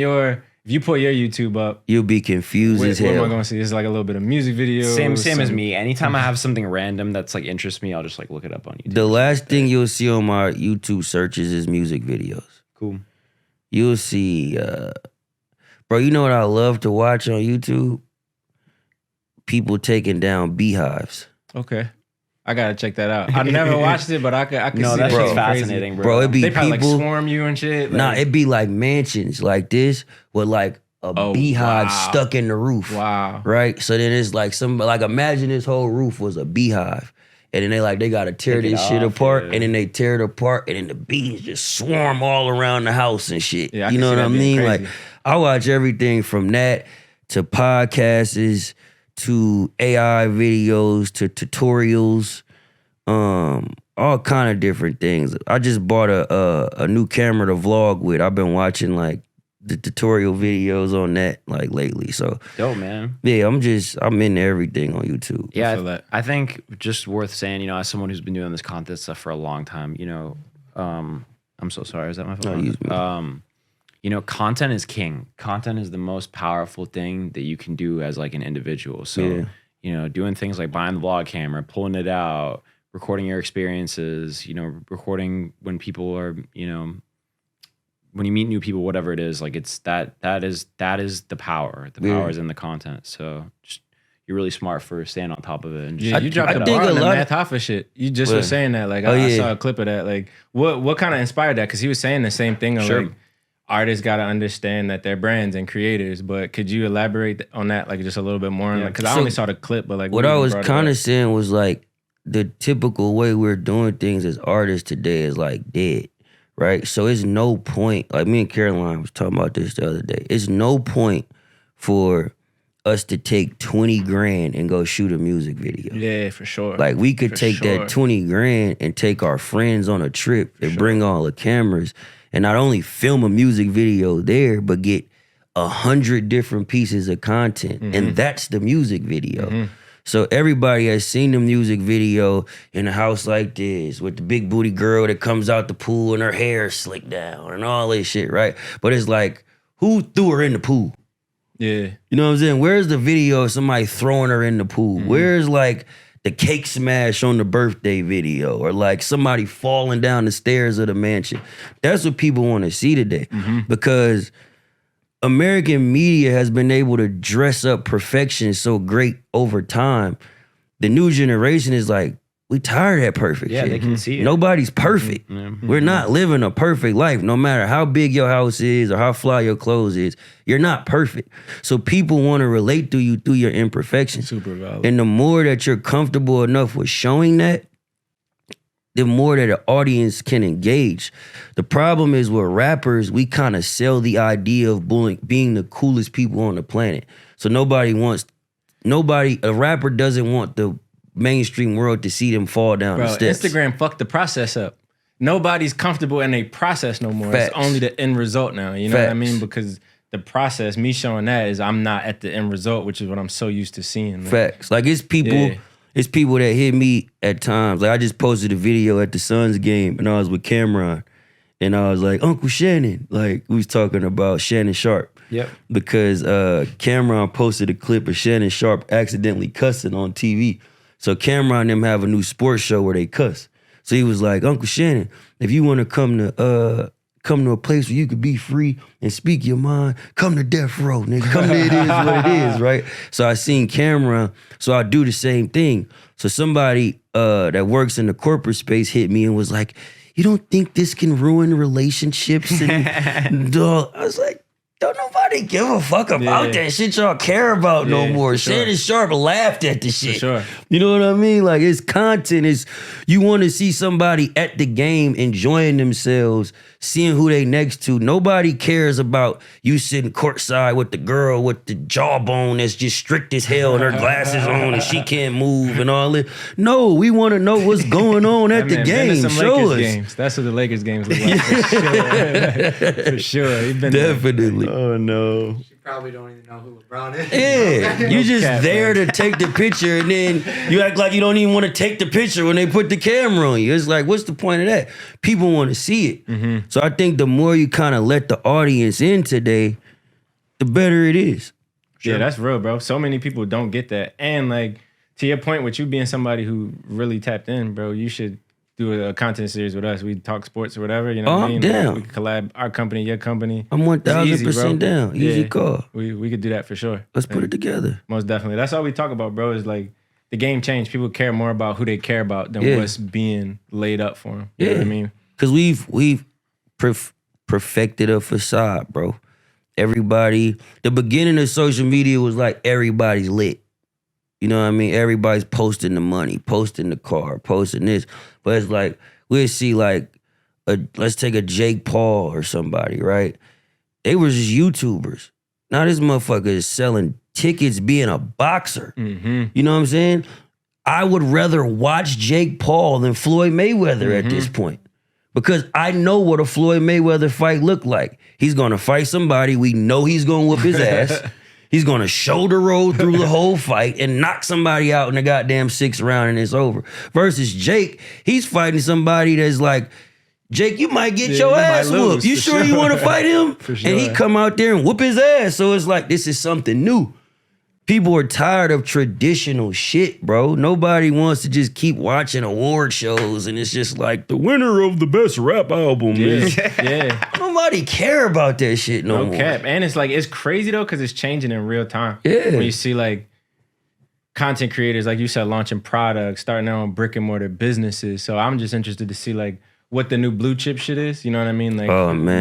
if you pull your YouTube up, You'll be confused what as am I hell. gonna see? It's like a little bit of music videos. Same as some- me. Anytime I have something random that's like interests me, I'll just like look it up on YouTube. The last thing you'll see on my YouTube searches is music videos. Cool. You'll see, bro, you know what I love to watch on YouTube? People taking down beehives. Okay. I gotta check that out. I never watched it, but I could No, see that that shit's shit's fascinating, Bro, it'd be They probably people. like swarm you and shit. Nah, Like, it'd be like mansions like this with like a Oh, beehive wow. stuck in the roof. wow. Right? So then it's like imagine this whole roof was a beehive. And then they gotta tear Take it this shit off, apart, yeah. and then they tear it apart, and then the bees just swarm all around the house and shit. Yeah, I you can know see what I that being mean? crazy. Like I watch everything from that to podcasts to AI videos to tutorials, all kind of different things. I just bought a new camera to vlog with. I've been watching like the tutorial videos on that like lately. So Dope, man. yeah, I'm into everything on YouTube. Yeah, feel that. I think just worth saying, you know, as someone who's been doing this content stuff for a long time, you know, I'm so sorry. Is that my phone? No, use me. You know, content is king. Content is the most powerful thing that you can do as like an individual. So, Yeah. you know, doing things like buying the vlog camera, pulling it out, recording your experiences, you know, recording when people are, you know, when you meet new people, whatever it is, like it's that is the power. The power is in the content. So just, you're really smart for staying on top of it. And just, Yeah, you dropped the think bar a on the lot Math Hoffa shit. You just What? was saying that. Like, I saw a clip of that. Like, what kind of inspired that? Because he was saying the same thing. Of, like, artists got to understand that they're brands and creators. But could you elaborate on that, like, just a little bit more? Because I only saw the clip, but like, what I was kind of saying was like the typical way we're doing things as artists today is like dead, right? So it's no point. Like me and Caroline was talking about this the other day. It's no point for us to take 20 grand and go shoot a music video. Yeah, for sure. Like we could take that 20 grand and take our friends on a trip and bring all the cameras and not only film a music video there, but get 100 different pieces of content. And that's the music video. So everybody has seen the music video in a house like this with the big booty girl that comes out the pool and her hair slicked down and all this shit, right? But it's like, who threw her in the pool? Yeah. You know what I'm saying? Where's the video of somebody throwing her in the pool? Where's like the cake smash on the birthday video or like somebody falling down the stairs of the mansion? That's what people want to see today because American media has been able to dress up perfection so great over time. The new generation is like, we tired of that perfect shit. they can see it. Nobody's perfect. We're not living a perfect life. No matter how big your house is or how fly your clothes is, you're not perfect. So people want to relate to you through your imperfections. Super valid. And the more that you're comfortable enough with showing that, the more that the audience can engage. The problem is with rappers, we kind of sell the idea of being the coolest people on the planet. So a rapper doesn't want the mainstream world to see them fall down the steps. Instagram fucked the process up. Nobody's comfortable in a process no more. Facts. It's only the end result now. You know what I Facts. mean? Because the process, me showing that is I'm not at the end result, which is what I'm so used to seeing. Man. Facts. Like it's people... Yeah. It's people that hit me at times. Like I just posted a video at the Suns game and I was with Cameron and I was like, Uncle Shannon. Like we was talking about Shannon Sharp. Yep. Because Cameron posted a clip of Shannon Sharp accidentally cussing on TV. So Cameron and them have a new sports show where they cuss. So he was like, Uncle Shannon, if you want to come to a place where you could be free and speak your mind, come to death row, nigga. Come to it is what it is, right? So I seen Cameron, so I do the same thing. So somebody that works in the corporate space hit me and was like, you don't think this can ruin relationships? And I was like, don't nobody give a fuck about that shit y'all care about no more. Shannon Sharp laughed at the shit. For sure. You know what I mean? Like it's content. You want to see somebody at the game enjoying themselves, seeing who they next to. Nobody cares about you sitting courtside with the girl with the jawbone that's just strict as hell and her glasses on and she can't move and all that. No, we want to know what's going on at the game. Show us. Games. That's what the Lakers games look like. For sure. He's been Definitely. Oh no. You probably don't even know who LeBron is. Yeah, you just there to take the picture and then you act like you don't even want to take the picture when they put the camera on you. It's like, what's the point of that? People want to see it. So I think the more you kind of let the audience in today, the better it is. Yeah, that's real, bro. So many people don't get that. And like, to your point with you being somebody who really tapped in, bro, you should do a content series with us. We talk sports or whatever, you know what I mean? Down. Like, we could collab, our company, your company. I'm 1000% bro. down. Easy call. We could do that for sure. Let's put it together. Most definitely. That's all we talk about, bro, is like the game changed. People care more about who they care about than what's being laid up for them. You know what I mean? Because we've perfected a facade, bro. Everybody, the beginning of social media was like everybody's lit. You know what I mean? Everybody's posting the money, posting the car, posting this. But it's like, we'll see like, let's take a Jake Paul or somebody, right? They were just YouTubers. Now this motherfucker is selling tickets being a boxer. You know what I'm saying? I would rather watch Jake Paul than Floyd Mayweather at this point. Because I know what a Floyd Mayweather fight looked like. He's gonna fight somebody, we know he's gonna whoop his ass. He's gonna shoulder roll through the whole fight and knock somebody out in the goddamn 6th round and it's over. Versus Jake, he's fighting somebody that's like, Jake, you might get your ass whooped. You sure you want to fight him? For sure. And he come out there and whoop his ass. So it's like, this is something new. people are tired of traditional shit, bro. Nobody wants to just keep watching award shows and it's just like the winner of the best rap album. Yeah. Nobody care about that shit no No more. cap. And it's like, it's crazy though, because it's changing in real time. Yeah. When you see like content creators, like you said, launching products, starting their own brick and mortar businesses. So I'm just interested to see like what the new blue chip shit is. You know what I mean? Like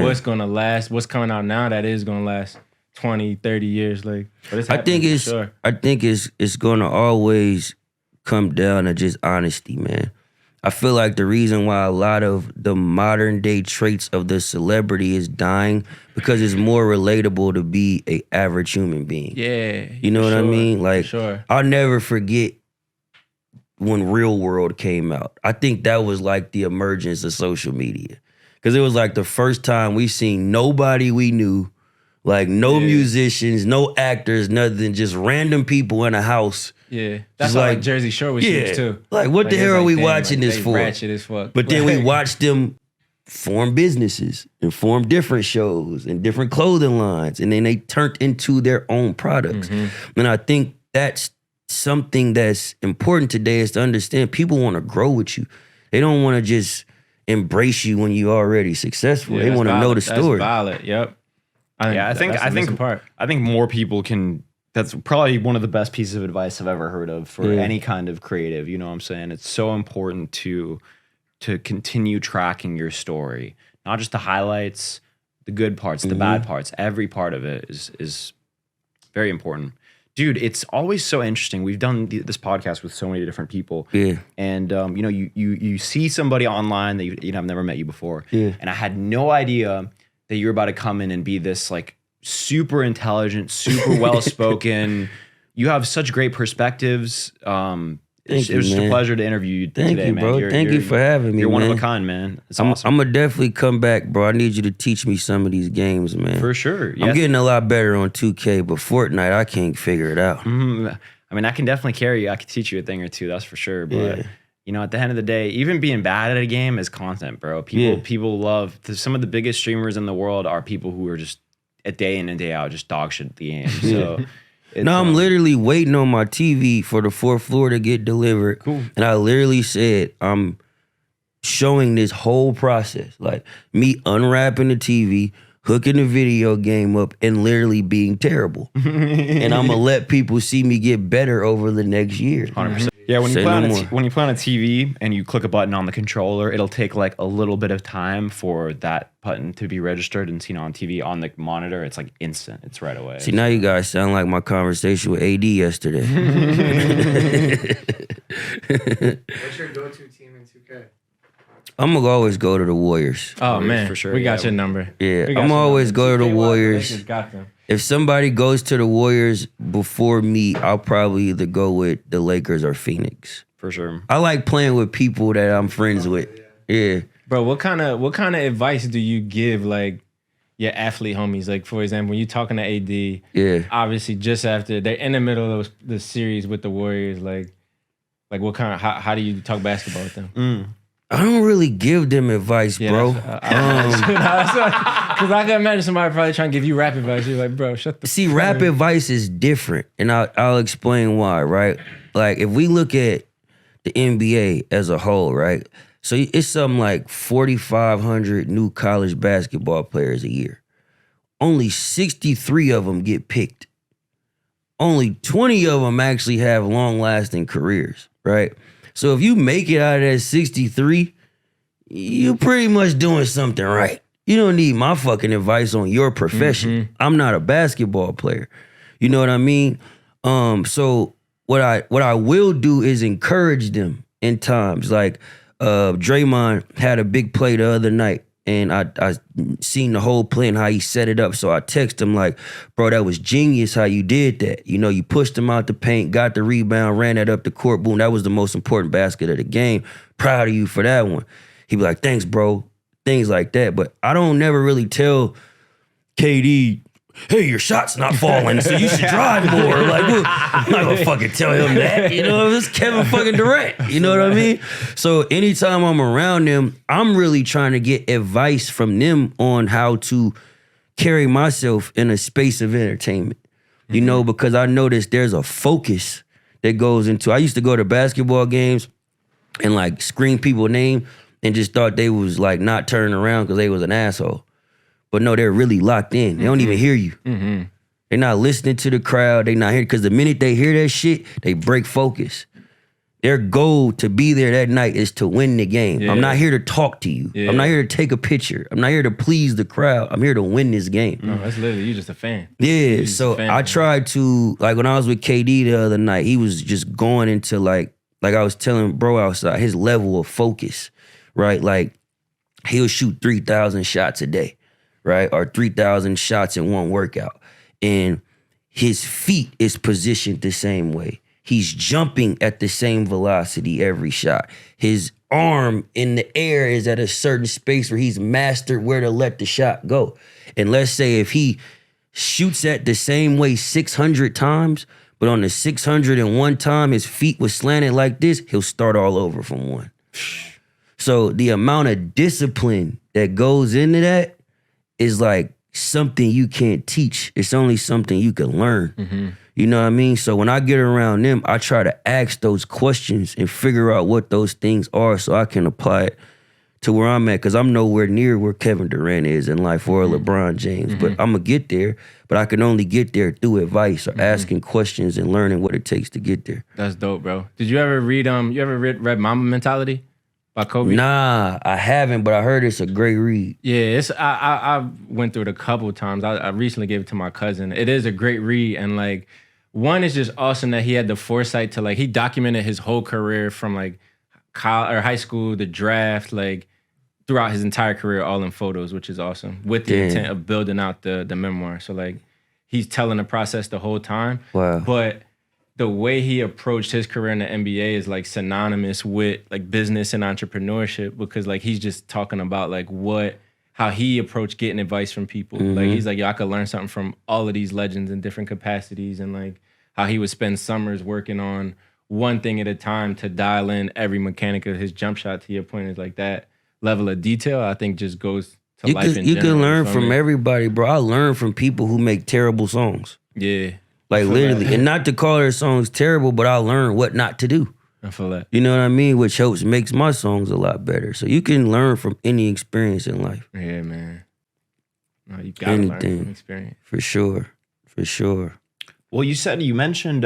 what's going to last, what's coming out now that is going to last 20, 30 years. Like, but it's I think happening for sure. I think it's gonna always come down to just honesty, man. I feel like the reason why a lot of the modern day traits of the celebrity is dying because it's more relatable to be a average human being. Yeah. You know what I mean? Like, sure. I'll never forget when Real World came out. I think that was like the emergence of social media. Because it was like the first time we seen nobody we knew, like no musicians, no actors, nothing, just random people in a house. Yeah. That's Just how like- like Jersey Shore was huge too. Like, what the it's hell are we damn, watching like, this they for? Ratchet as fuck. But then we Like, watched them form businesses and form different shows and different clothing lines. And then they turned into their own products. And I think that's something that's important today is to understand people want to grow with you. They don't want to just embrace you when you're already successful. They that's want to know the valid. story. That's valid. Yep. I think more people can. That's probably one of the best pieces of advice I've ever heard of for any kind of creative. You know what I'm saying? It's so important to continue tracking your story, not just the highlights, the good parts, the bad parts. Every part of it is very important. Dude, it's always so interesting. We've done this podcast with so many different people. Yeah. And you know, you see somebody online that you know I've never met you before. Yeah. And I had no idea that you're about to come in and be this like super intelligent, super well spoken. You have such great perspectives. It was just a pleasure to interview you Thank today, you, man. bro. Thank you for having me, You're one of man. a kind, man. It's I'm awesome. gonna definitely come back, bro. I need you to teach me some of these games, man. For sure. I'm getting a lot better on 2K, but Fortnite, I can't figure it out. I mean, I can definitely carry you. I can teach you a thing or two, that's for sure. But you know, at the end of the day, even being bad at a game is content, bro. People love. Some of the biggest streamers in the world are people who are just a day in and day out just dog shit at the game. So. No, I'm literally waiting on my TV for the 4th floor to get delivered. Cool. And I literally said, I'm showing this whole process. Like me unwrapping the TV, hooking the video game up, and literally being terrible. And I'm going to let people see me get better over the next year. 100%. Yeah, when you, Say play no on more. when you play on a TV and you click a button on the controller, it'll take like a little bit of time for that button to be registered and seen on TV. On the monitor, it's like instant. It's right away. See, now you guys sound like my conversation with AD yesterday. What's your go-to team in 2K? I'm going to always go to the Warriors. Oh man, for sure, we got yeah. your number. Yeah, We got I'm your always number. go to the 2K Warriors. Lakers got them. If somebody goes to the Warriors before me, I'll probably either go with the Lakers or Phoenix. For sure. I like playing with people that I'm friends with. Yeah. Bro, what kind of advice do you give like your athlete homies? Like for example, when you talking to AD, Yeah. obviously just after they're in the middle of the series with the Warriors, like what kind of how do you talk basketball with them? I don't really give them advice, bro. Because I can imagine somebody probably trying to give you rap advice. You're like, bro, shut the. See, rap advice is different, and I'll explain why, right? Like, if we look at the NBA as a whole, right? So it's something like 4,500 new college basketball players a year. Only 63 of them get picked. Only 20 of them actually have long-lasting careers, right? So if you make it out of that 63, you're pretty much doing something right. You don't need my fucking advice on your profession. I'm not a basketball player. You know what I mean? So what I will do is encourage them in times. Like Draymond had a big play the other night, and I seen the whole play and how he set it up. So I text him like, bro, that was genius how you did that. You know, you pushed him out the paint, got the rebound, ran that up the court. Boom, that was the most important basket of the game. Proud of you for that one. He'd be like, thanks, bro. Things like that. But I don't never really tell KD, hey, your shot's not falling, so you should drive more. Like, well, I'm not gonna fucking tell him that. You know, it's Kevin fucking Durant. You know what I mean? So anytime I'm around them, I'm really trying to get advice from them on how to carry myself in a space of entertainment. You know, because I noticed there's a focus that goes into. I used to go to basketball games and like scream people's name and just thought they was like not turning around because they was an asshole. But no, they're really locked in. They don't even hear you. They're not listening to the crowd. They not hearing, because the minute they hear that shit, they break focus. Their goal to be there that night is to win the game. Yeah. I'm not here to talk to you. Yeah. I'm not here to take a picture. I'm not here to please the crowd. I'm here to win this game. No, that's literally you just a fan. Yeah, just so a fan, I man. tried to, like when I was with KD the other night, he was just going into like I was telling bro outside, his level of focus, right? Like he'll shoot 3,000 shots a day, right? Or 3,000 shots in one workout. And his feet is positioned the same way. He's jumping at the same velocity every shot. His arm in the air is at a certain space where he's mastered where to let the shot go. And let's say if he shoots at the same way 600 times, but on the 601 time his feet was slanted like this, he'll start all over from one. So the amount of discipline that goes into that is like something you can't teach. It's only something you can learn. You know what I mean? So when I get around them, I try to ask those questions and figure out what those things are so I can apply it to where I'm at. Because I'm nowhere near where Kevin Durant is in life or LeBron James. But I'm going to get there. But I can only get there through advice or asking questions and learning what it takes to get there. That's dope, bro. Did you ever read read Mamba Mentality by Kobe? Nah, I haven't, but I heard it's a great read. Yeah, it's I went through it a couple of times. I recently gave it to my cousin. It is a great read, and like one is just awesome that he had the foresight to like he documented his whole career from like college or high school, the draft, like throughout his entire career, all in photos, which is awesome, with the intent of building out the memoir. So like he's telling the process the whole time. Wow. But the way he approached his career in the NBA is like synonymous with like business and entrepreneurship, because like he's just talking about like how he approached getting advice from people. Like he's like, yo, I could learn something from all of these legends in different capacities, and like how he would spend summers working on one thing at a time to dial in every mechanic of his jump shot. To your point, is like that level of detail, I think just goes to life in You general. can learn feel from me? everybody, bro. I learn from people who make terrible songs. Yeah. Like I feel literally. that. And not to call their songs terrible, but I learn what not to do. I feel that. You know what I mean? Which makes my songs a lot better. So you can learn from any experience in life. Yeah, man. No, you gotta learn Anything. from experience. For sure. For sure. Well, you mentioned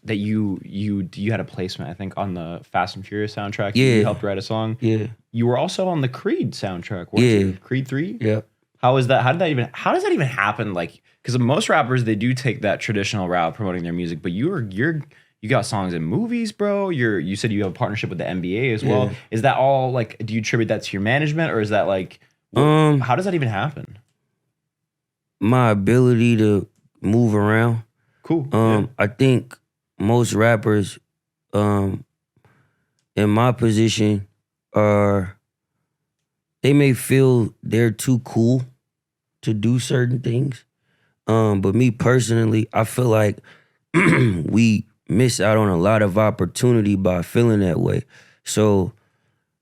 that you had a placement, I think, on the Fast and Furious soundtrack. Yeah. You helped write a song. Yeah. You were also on the Creed soundtrack, weren't Yeah. you? Creed 3? Yeah. How is that? How does that even happen? Like, because most rappers, they do take that traditional route promoting their music, but you got songs in movies, bro. You said you have a partnership with the NBA as well. Yeah. Is that all like, do you attribute that to your management, or is that like, how does that even happen? My ability to move around. Cool. I think most rappers in my position they may feel they're too cool to do certain things. But me personally, I feel like we miss out on a lot of opportunity by feeling that way. So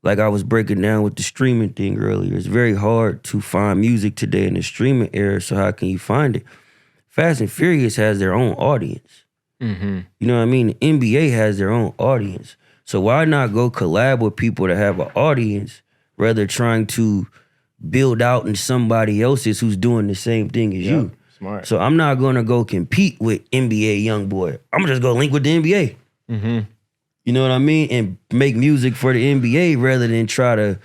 like I was breaking down with the streaming thing earlier, it's very hard to find music today in the streaming era. So how can you find it? Fast and Furious has their own audience. You know what I mean? The NBA has their own audience. So why not go collab with people that have an audience rather trying to build out in somebody else's who's doing the same thing as you? Smart. So I'm not going to go compete with NBA YoungBoy. I'm going to just go link with the NBA. You know what I mean? And make music for the NBA rather than try to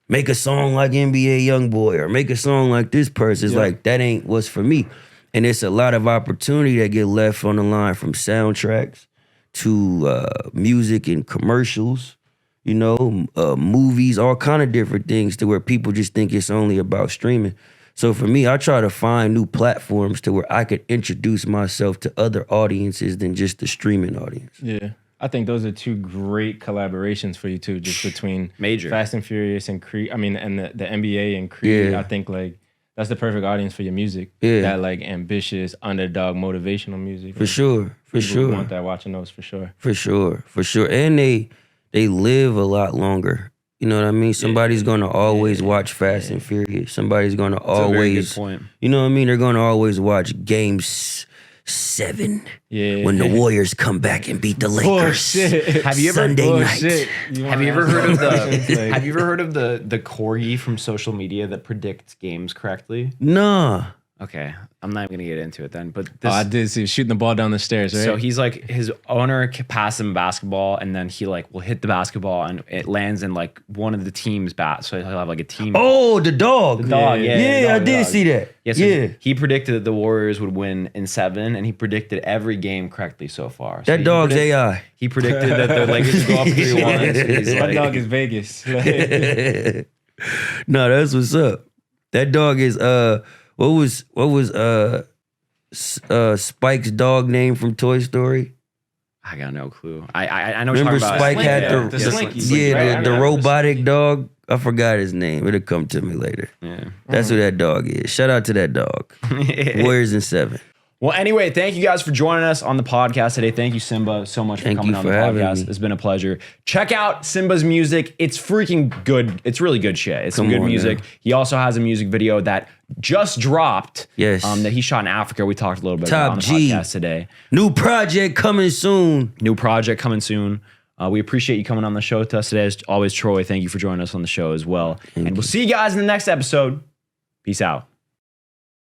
make a song like NBA YoungBoy or make a song like this person. It's like, that ain't what's for me. And it's a lot of opportunity that get left on the line, from soundtracks to music and commercials, you know, movies, all kind of different things, to where people just think it's only about streaming. So for me, I try to find new platforms to where I could introduce myself to other audiences than just the streaming audience. Yeah. I think those are two great collaborations for you too, just between Major. Fast and Furious and Creed. I mean, and the NBA and Creed. Yeah. I think like that's the perfect audience for your music. Yeah. That like ambitious, underdog, motivational music. For sure. For People sure. want that watching those for sure. For sure. For sure. And they live a lot longer. You know what I mean? Somebody's gonna always watch Fast and Furious. Somebody's gonna That's a very good always, point. you know what I mean? They're gonna always watch Games 7 Yeah. when the Warriors come back and beat the Lakers. Bullshit. Have you ever Sunday night? Bullshit. Have you ever heard of the Like, Have you ever heard of the corgi from social media that predicts games correctly? Nah. Okay, I'm not even gonna get into it then. But this, I did see shooting the ball down the stairs, right? so he's like, his owner pass him a basketball, and then he like will hit the basketball, and it lands in like one of the team's bats. So he'll have like a team. Oh, the dog. The dog, yeah, the Yeah, dog, I the did dog. see that. Yeah, so Yeah. he predicted that the Warriors would win in 7, and he predicted every game correctly so far. So That he dog's predict- AI. He predicted that the Lakers would go up 3-1. So he's that like, dog is Vegas. No, that's what's up. That dog is what was Spike's dog name from Toy Story? I got no clue. I know what Remember you're talking Spike about. had Yeah, the, the Slinky. yeah, right? the I robotic dog. I forgot his name. It'll come to me later. Yeah. That's who that dog is. Shout out to that dog. Warriors in 7. Well, anyway, thank you guys for joining us on the podcast today. Thank you, Symba, so much for Thank coming you on for the having podcast. me. It's been a pleasure. Check out Symba's music. It's freaking good. It's really good shit. It's some Come good on music. now. He also has a music video that just dropped. Yes. That he shot in Africa. We talked a little bit Top about on the G. podcast today. New project coming soon. New project coming soon. We appreciate you coming on the show to us today. As always, Troy, thank you for joining us on the show as well. And we'll see you guys in the next episode. Peace out.